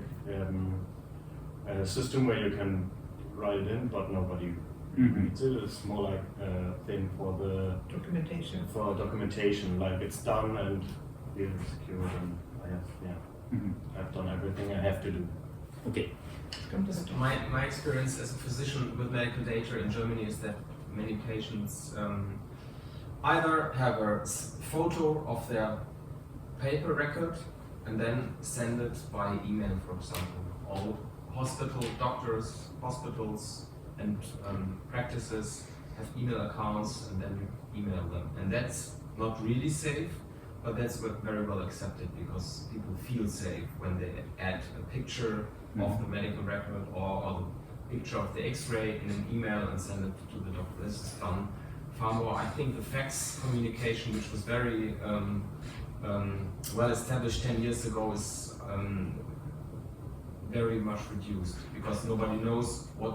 system where you can write it in, but nobody reads it. It's more like a thing for the documentation. Like it's done and we have secured, and I've done everything I have to do. Okay. My experience as a physician with medical data in Germany is that many patients either have a photo of their paper record and then send it by email, for example. All doctors, hospitals and practices have email accounts, and then you email them. And that's not really safe, but that's very well accepted because people feel safe when they add a picture of the medical record or the picture of the X-ray in an email and send it to the doctor. This is done far more. I think the fax communication, which was very well established 10 years ago, is very much reduced because nobody knows who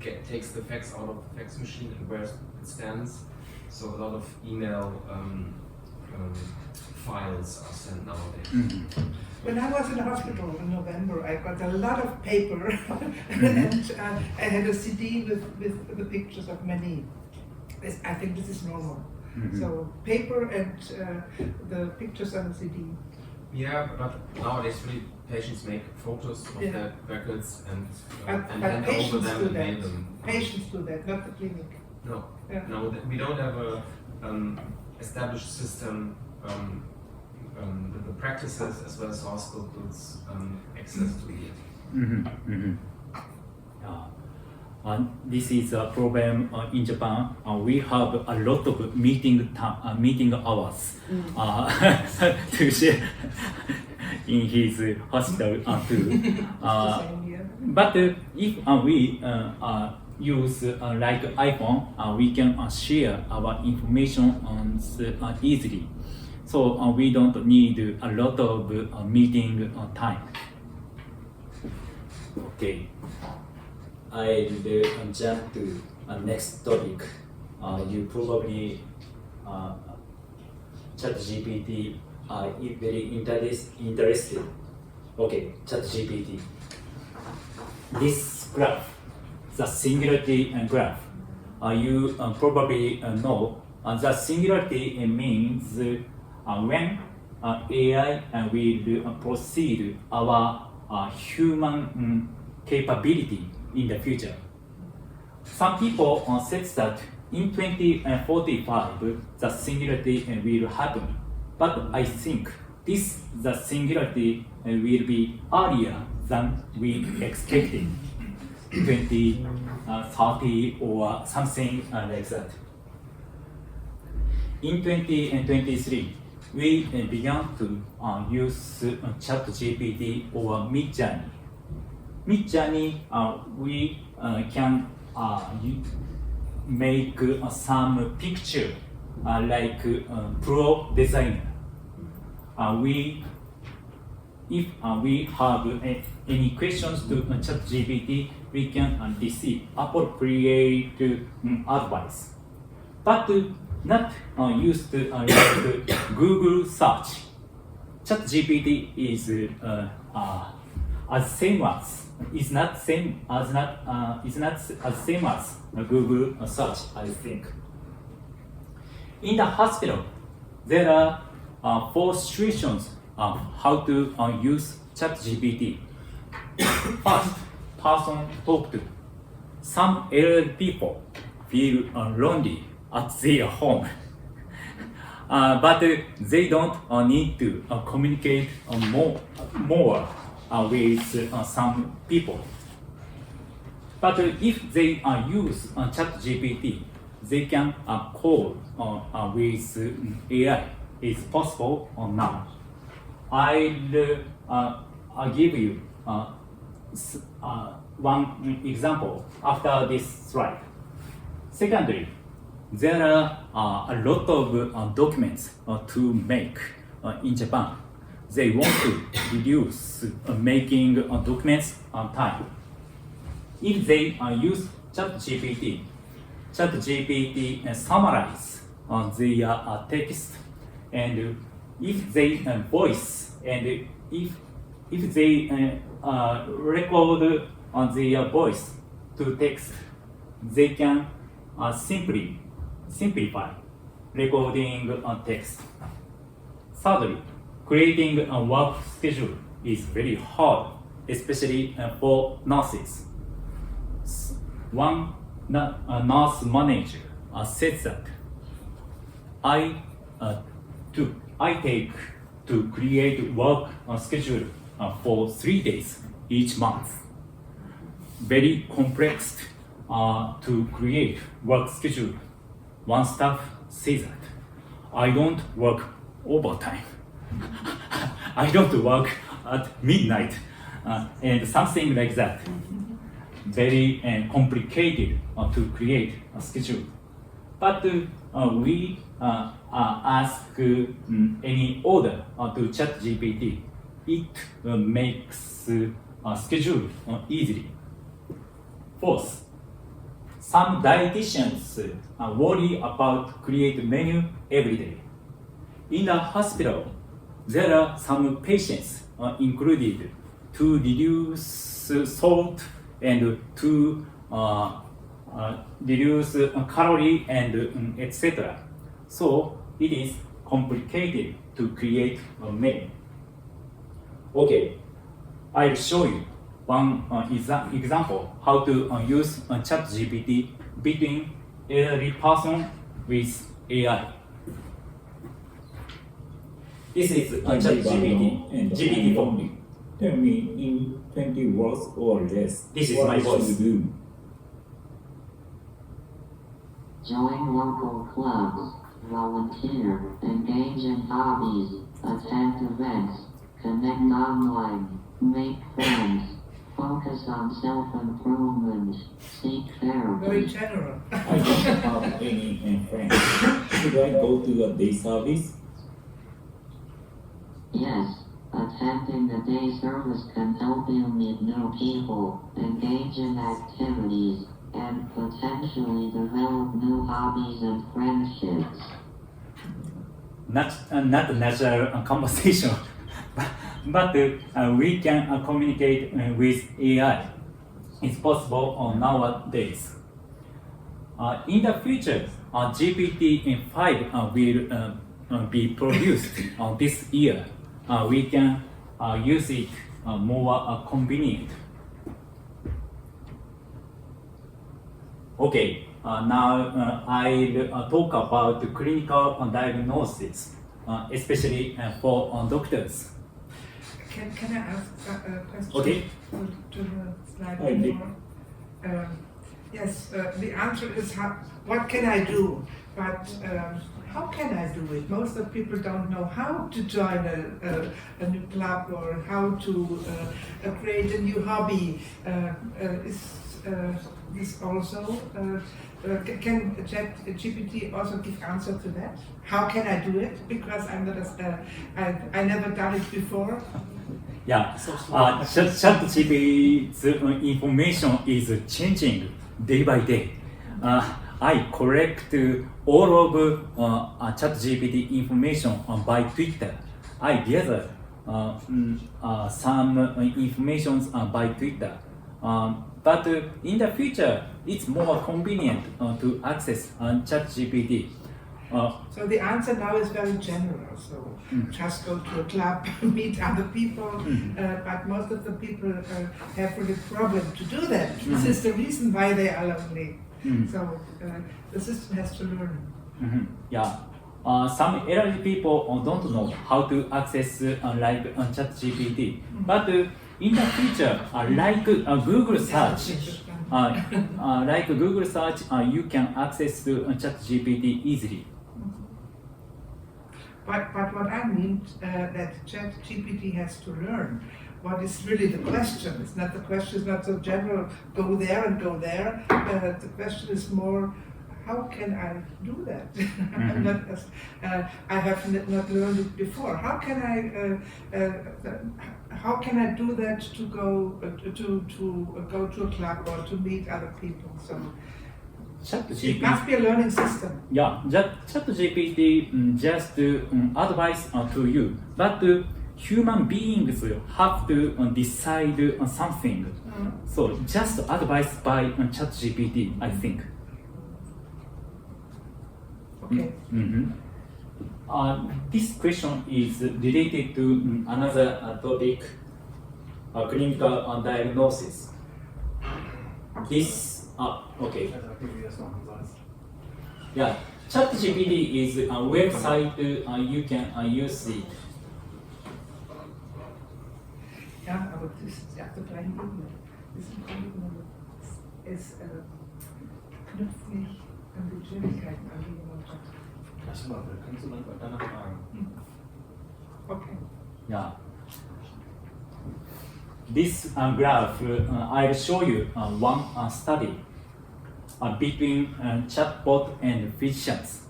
takes the fax out of the fax machine and where it stands. So a lot of email files are sent nowadays. When I was in the hospital in November, I got a lot of paper and I had a CD with the pictures of many. I think this is normal. So paper and the pictures on the CD. Yeah, but nowadays really patients make photos of their records and But hand over patients them do and mail that. them. Patients do that, not the clinic. No, Yeah. no, we don't have a established system with the practices as well as hospitals access to it. This is a problem in Japan. We have a lot of meeting hours to share in his hospital too. But if we use like iPhone, we can share our information easily. So we don't need a lot of meeting time. Okay. I'll jump to next topic. You probably ChatGPT is very interested. Okay, ChatGPT. This graph, the singularity graph, you probably know the singularity means when AI will proceed our human capability in the future. Some people said that in 2045 the singularity will happen, but I think the singularity will be earlier than we expected, 2030 or something like that. In 2023, we began to use ChatGPT or Midjourney. Midjourney, we can make some picture like pro designer. If we have any questions to ChatGPT, we can receive appropriate advice. But not used like Google search. ChatGPT is is not same as Google search, I think. In the hospital, there are 4 situations of how to use ChatGPT. First, person talk to. Some elderly people feel lonely at their home, but they don't need to communicate more with some people. But if they use ChatGPT, they can call with AI. It's possible now. I'll give you one example after this slide. Secondly, there are a lot of documents to make in Japan. They want to reduce making documents on time. If they use ChatGPT, ChatGPT summarize their text, and if they voice and if they record their voice to text, they can simplify recording text. Thirdly, creating a work schedule is very hard, especially for nurses. One nurse manager said that I take to create work schedule for 3 days each month. Very complex to create work schedule. One staff says that I don't work overtime. I don't work at midnight and something like that. Very complicated to create a schedule. But we ask any order to ChatGPT. It makes a schedule easily. Fourth, some dietitians worry about create menu every day. In the hospital, there are some patients included to reduce salt and to reduce calorie and etc. So it is complicated to create a menu. Okay, I'll show you one example how to use ChatGPT between elderly person with AI. This is ChatGPT, GPT-4. Tell me in 20 words or less. This is my voice. Do? Join local clubs, volunteer, engage in hobbies, attend events, connect online, make friends, focus on self-improvement, seek therapy. Very general. I don't have any friends. Should I go to a day service? Yes, attending the day service can help you meet new people, engage in activities, and potentially develop new hobbies and friendships. Not natural conversation, but we can communicate with AI. It's possible nowadays. In the future, GPT-5 will be produced this year. We can use it more convenient. Okay, now I'll talk about the clinical diagnosis, especially for doctors. Can I ask a question? Okay. To the slide before? Yes, the answer is what can I do? But how can I do it? Most of people don't know how to join a new club or how to create a new hobby. Is also can ChatGPT also give answer to that? How can I do it? Because I'm not I never done it before. Yeah, ChatGPT's information is changing day by day. I collect all of ChatGPT information by Twitter. I gather some information by Twitter. But in the future, it's more convenient to access ChatGPT. So the answer now is very general. So just go to a club, meet other people. But most of the people have really problem to do that. This is the reason why they are lonely. So the system has to learn. Yeah. Some elderly people don't know how to access like ChatGPT. But in the future, like Google search, you can access ChatGPT easily. But what I mean that ChatGPT has to learn what is really the question. It's not the question is not so general. Go there and go there. The question is more. How can I do that? I'm not, I have not learned it before. How can I do that to go to a club or to meet other people? So it must be a learning system. Yeah, ChatGPT just advice to you, but human beings have to decide something. So just advice by ChatGPT, I think. Okay. This question is related to another topic, clinical diagnosis. This, okay. Yeah, ChatGPT is a website, you can use it. Ja, aber das ist auf der gleichen Ebene. Das ist im Grunde genommen, es knüpft nicht an die Schwierigkeiten an, die jemand hat. Kannst du dann danach fragen? Okay. Yeah. This graph, I'll show you one study between chatbot and physicians.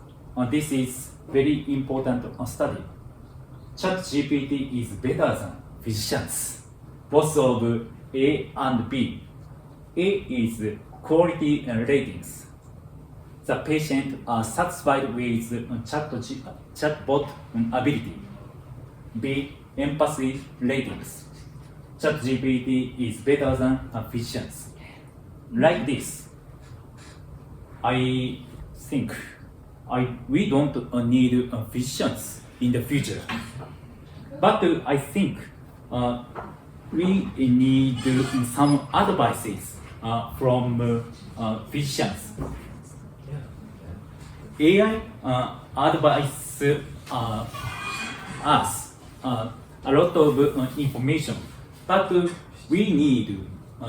This is very important study. ChatGPT is better than physicians, both of A and B. A is quality ratings. The patient are satisfied with chatbot ability. B, empathy ratings. ChatGPT is better than physicians. Like this, I think we don't need physicians in the future. But I think we need some advices from physicians. AI advise us a lot of information, but we need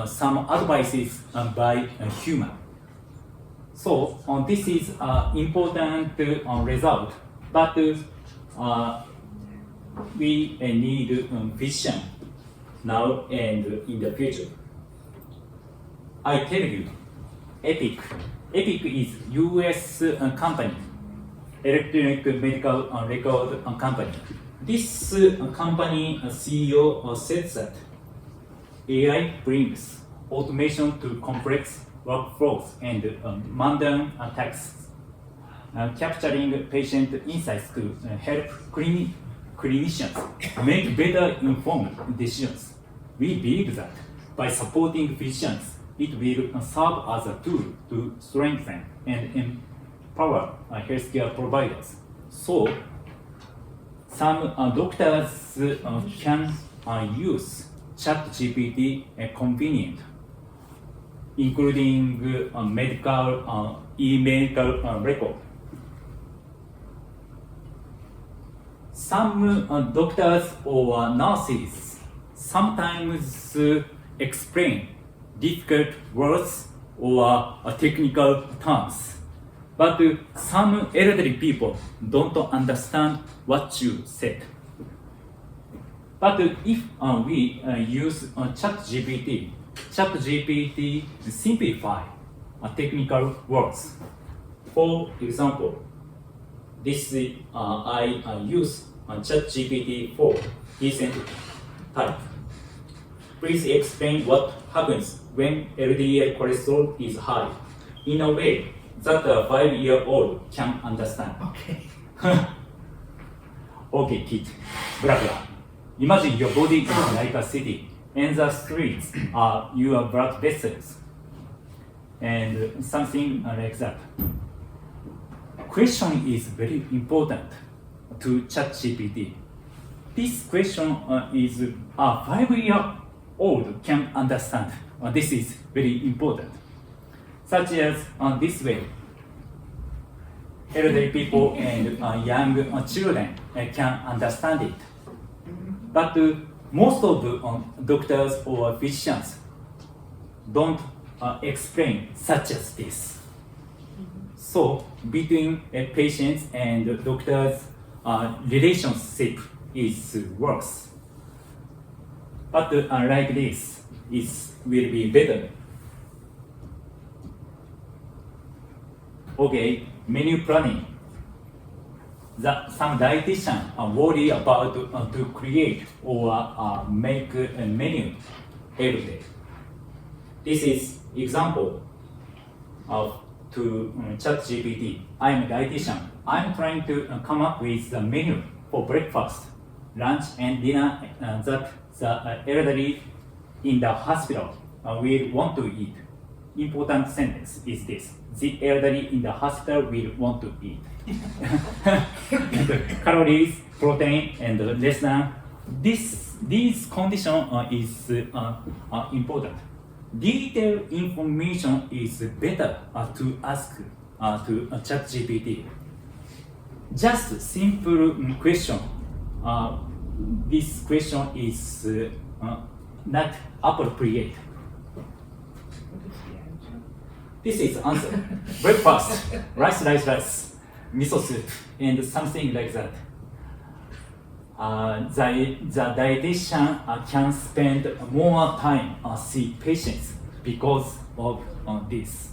some advices by a human. So this is an important result, but we need physician now and in the future. I tell you, Epic is US company, electronic medical record company. This company CEO said that AI brings automation to complex workflows and mundane tasks, capturing patient insights to help clinicians make better informed decisions. We believe that by supporting physicians, it will serve as a tool to strengthen and empower healthcare providers. So, some doctors can use ChatGPT convenient, including medical e-medical record. Some doctors or nurses sometimes explain difficult words or technical terms, but some elderly people don't understand what you said. But if we use ChatGPT simplify technical words. For example, this I use ChatGPT for decent type. Please explain what happens when LDL cholesterol is high in a way that a 5-year-old can understand. Okay. Okay, kid. Blah blah. Imagine your body is like a city, and the streets are your blood vessels, and something like that. Question is very important to ChatGPT. This question is a 5-year-old can understand. This is very important. Such as this way, elderly people and young children can understand it. But most of doctors or physicians don't explain such as this. So between patients and doctors, relationship is worse. But like this, it will be better. Okay, menu planning. Some dietitians are worried about to create or make a menu every day. This is example of to ChatGPT. I am a dietitian. I'm trying to come up with the menu for breakfast, lunch, and dinner that the elderly in the hospital will want to eat. Important sentence is this: the elderly in the hospital will want to eat. Calories, protein, and less than. These condition is important. Detailed information is better to ask to ChatGPT. Just simple question. This question is not appropriate. This is answer. Breakfast, rice, miso soup, and something like that. the dietitian can spend more time see patients because of this.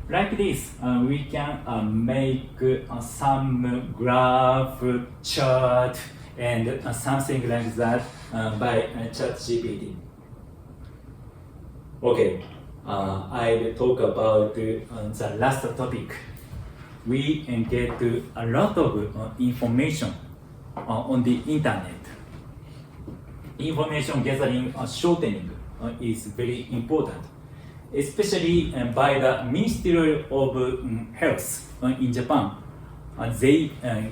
Like this, we can make some graph, chart, and something like that by ChatGPT. Okay, I'll talk about the last topic. We get a lot of information on the internet. Information gathering shortening is very important, especially by the Ministry of Health in Japan. They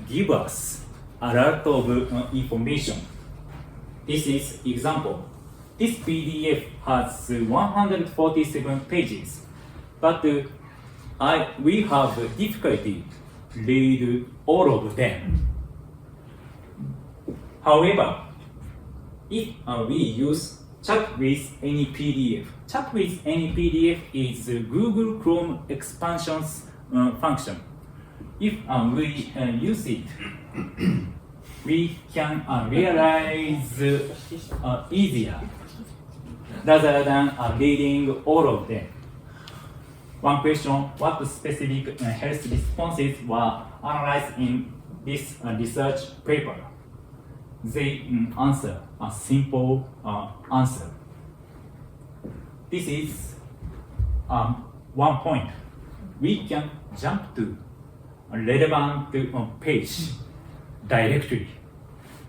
give us a lot of information. This is example. This PDF has 147 pages, but we have difficulty read all of them. However, if we use Chat with any PDF, Chat with any PDF is Google Chrome expansions function. If we use it, we can realize easier rather than reading all of them. One question: what specific health responses were analyzed in this research paper? They answer a simple answer. This is one point. We can jump to a relevant page directly.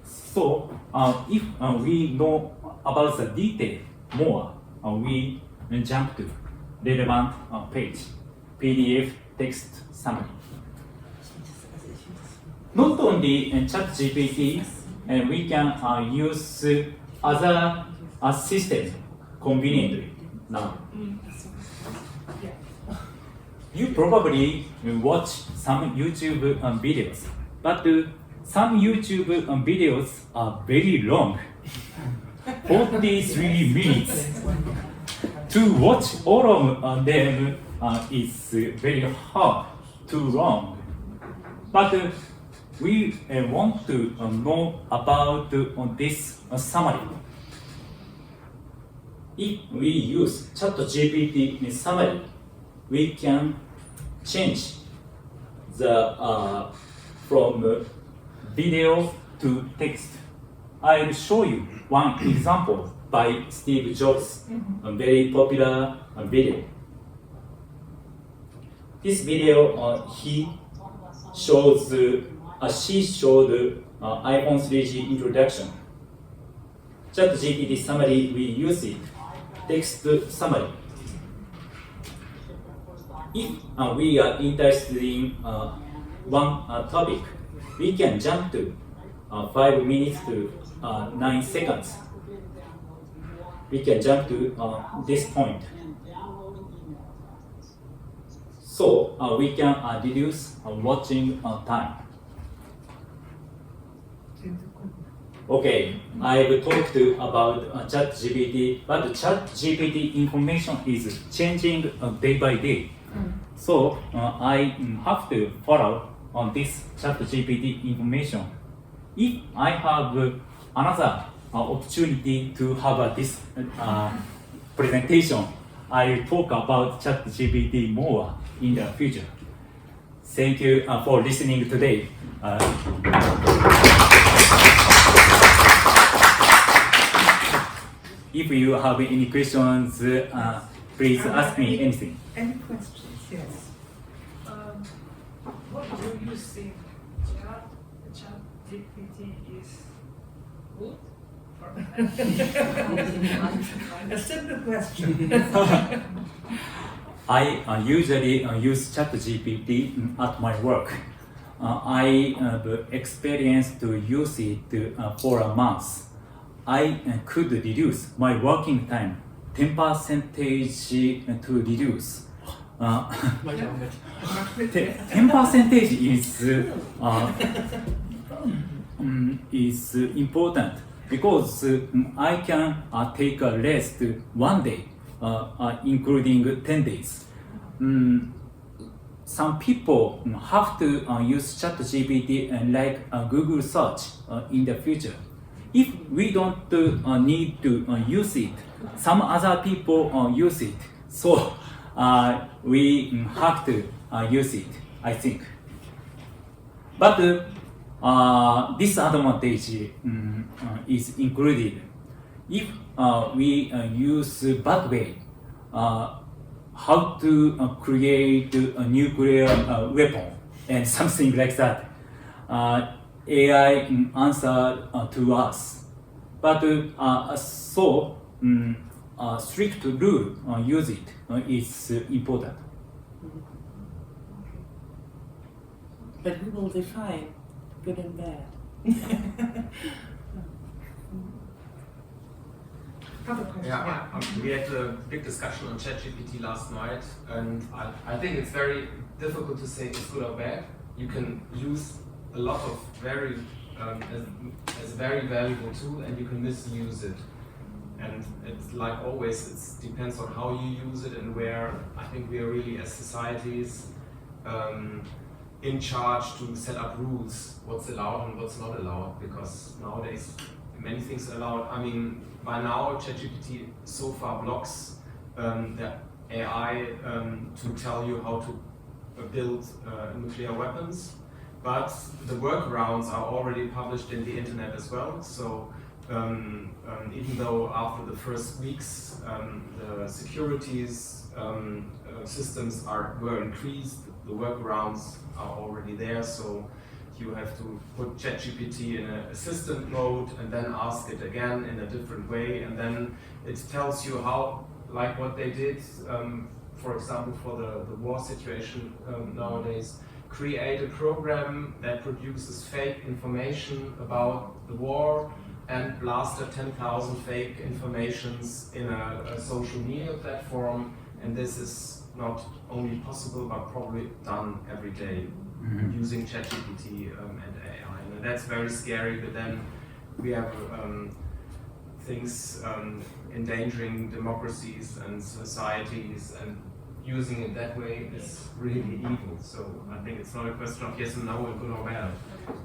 So if we know about the detail more, we jump to relevant page, PDF text summary. Not only ChatGPT, we can use other systems conveniently now. You probably watch some YouTube videos, but some YouTube videos are very long, 43 minutes. To watch all of them is very hard, too long. But we want to know about this summary. If we use ChatGPT summary, we can change the from video to text. I'll show you one example by Steve Jobs, a very popular video. This video, she showed iPhone 3G introduction. ChatGPT summary, we use it. Text summary. If we are interested in one topic, we can jump to 5 minutes to 9 seconds. We can jump to this point. So we can reduce watching time. Okay, I've talked about ChatGPT, but ChatGPT information is changing day by day. So I have to follow on this ChatGPT information. If I have another opportunity to have this presentation, I will talk about ChatGPT more in the future. Thank you for listening today. If you have any questions, please ask me anything. Any questions? Yes. What do you think ChatGPT is good? A simple question. I usually use ChatGPT at my work. I have experience to use it for a month. I could reduce my working time 10% to reduce. 10% is important because I can take a rest one day, including 10 days. some people have to use ChatGPT and like Google search in the future. If we don't need to use it, some other people use it. So we have to use it, I think. But disadvantage is included. If we use bad way, how to create a nuclear weapon and something like that. AI answer to us. But strict rule use it is important. But who will define good and bad? Yeah, we had a big discussion on ChatGPT last night, and I think it's very difficult to say it's good or bad. You can use a lot of very as a very valuable tool, and you can misuse it. And it's like always, it depends on how you use it and where. I think we are really as societies in charge to set up rules, what's allowed and what's not allowed, because nowadays many things are allowed. I mean, by now ChatGPT so far blocks the AI to tell you how to build nuclear weapons, but the workarounds are already published in the internet as well. So even though after the first weeks the securities systems were increased, the workarounds are already there. So you have to put ChatGPT in an assistant mode and then ask it again in a different way, and then it tells you how, like what they did, for example, for the war situation nowadays, create a program that produces fake information about the war and blasted 10,000 fake informations in a social media platform, and this is not only possible but probably done every day. Using ChatGPT and AI, and that's very scary. But then we have things endangering democracies and societies, and using it that way is really evil. So I think it's not a question of yes and no and good or bad.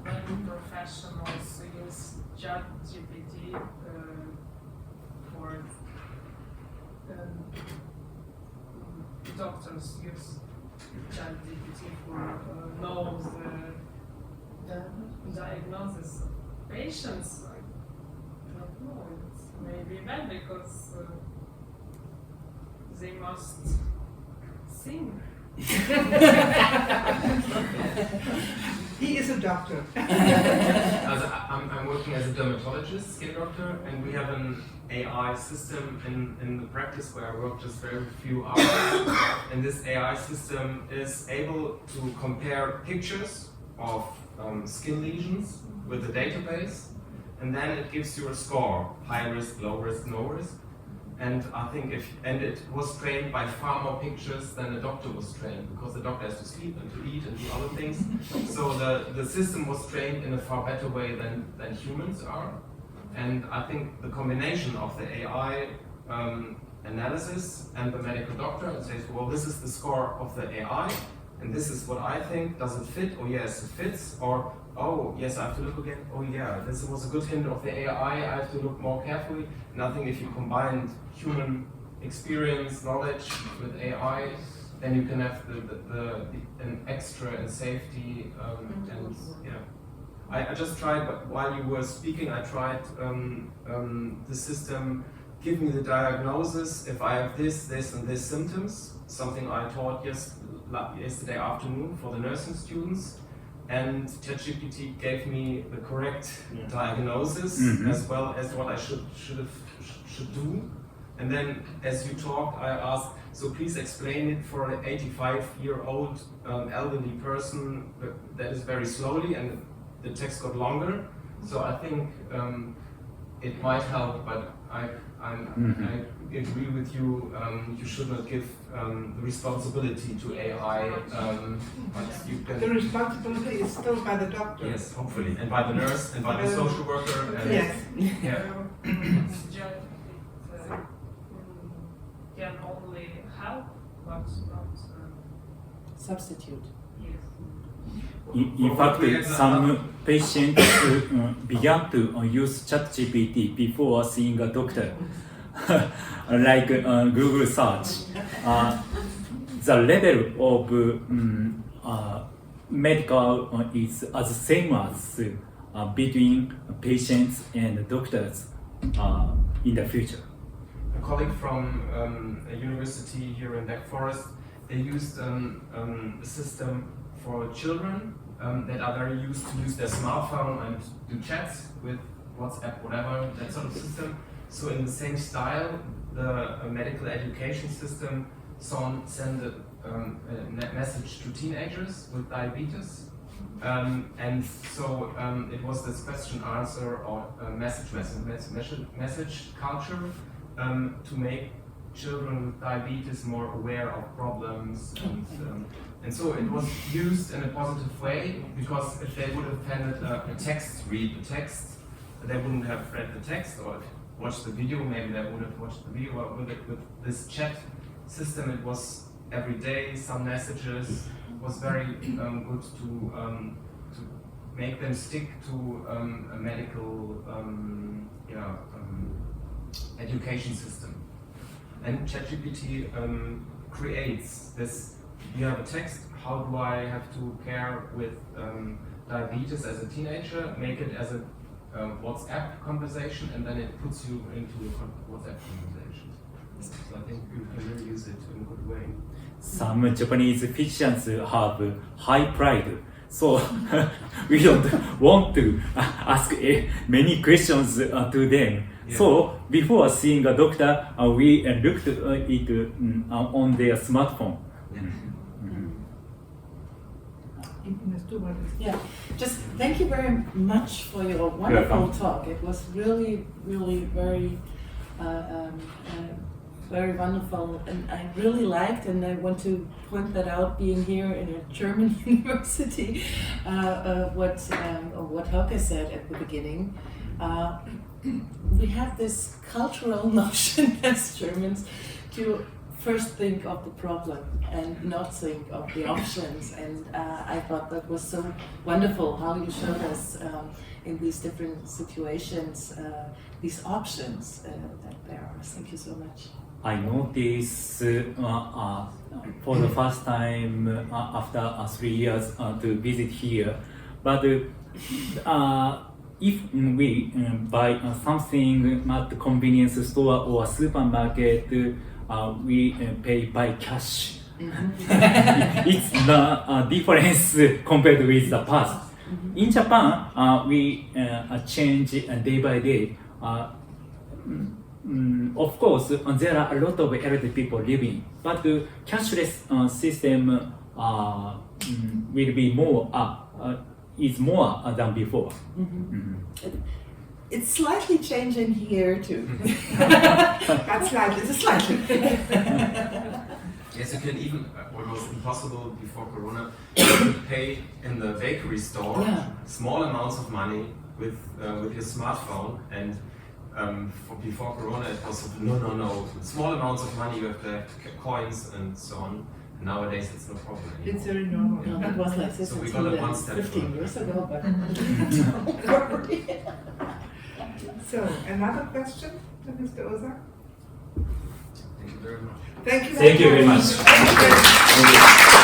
When professionals use ChatGPT for doctors use ChatGPT for knows the diagnosis of patients. I don't know. It's maybe bad because they must sing. He is a doctor. I'm working as a dermatologist, skin doctor, and we have an AI system in the practice where I work just very few hours. And this AI system is able to compare pictures of skin lesions with the database, and then it gives you a score: high risk, low risk, no risk. And I think it was trained by far more pictures than the doctor was trained, because the doctor has to sleep and to eat and do other things. So the system was trained in a far better way than humans are. And I think the combination of the AI analysis and the medical doctor, it says, well, this is the score of the AI, and this is what I think. Does it fit? Oh yes, it fits. Or oh yes, I have to look again. Oh yeah, this was a good hint of the AI. I have to look more carefully. And I think if you combine human experience, knowledge with AI, then you can have an extra in safety. And yeah, I just tried. But while you were speaking, I tried the system. Give me the diagnosis if I have this, and this symptoms. Something I taught yesterday afternoon for the nursing students. And ChatGPT gave me the correct diagnosis as well as what I should do. And then, as you talked, I asked, so please explain it for an 85-year-old elderly person that is very slowly, and the text got longer. So I think it might help, but I agree with you. You should not give the responsibility to AI. But you can. The responsibility is still by the doctor. Yes, hopefully, and by the nurse, and by the social worker. And yes. Yeah. Can only help, but not substitute. In fact, some patients began to use ChatGPT before seeing a doctor, like Google search. The level of medical is as same as between patients and doctors in the future. A colleague from a university here in Black Forest, they used a system for children that are very used to use their smartphone and do chats with WhatsApp, whatever, that sort of system. So in the same style, the medical education system send a message to teenagers with diabetes. And so it was this question answer or message culture to make children with diabetes more aware of problems, and so it was used in a positive way, because if they would have handed a text, read the text, they wouldn't have read the text or watched the video. Maybe they would have watched the video. With this chat system, it was every day some messages. It was very good to make them stick to a medical education system. And ChatGPT creates this. You have a text. How do I have to care with diabetes as a teenager? Make it as a WhatsApp conversation, and then it puts you into a WhatsApp conversation. So I think you can really use it in a good way. Some Japanese physicians have high pride, so we don't want to ask many questions to them. Yeah. So before seeing a doctor, we looked at it on their smartphone. Yeah, just thank you very much for your wonderful talk. It was really, really very, very wonderful, and I really liked, and I want to point that out, being here in a German university, what Hauke said at the beginning. We have this cultural notion as Germans to first think of the problem and not think of the options, and I thought that was so wonderful how you showed us in these different situations these options that there are. Thank you so much. I noticed for the first time after 3 years to visit here, but if we buy something at the convenience store or supermarket, we pay by cash. It's the difference compared with the past. In Japan, we change day by day. Of course, there are a lot of elderly people living, but the cashless system will be more is more than before. It's slightly changing here too. That's slightly, it's slightly. Yes, you can even, what was impossible before Corona, you could pay in the bakery store small amounts of money with your smartphone, and before Corona it was no, small amounts of money, you have to have coins and so on. Nowadays it's no problem anymore. It's very normal. No, it was like this so we got it one step 15 years ago, but So, another question to Mr. Oza? Thank you very much. Thank you very much. Thank you.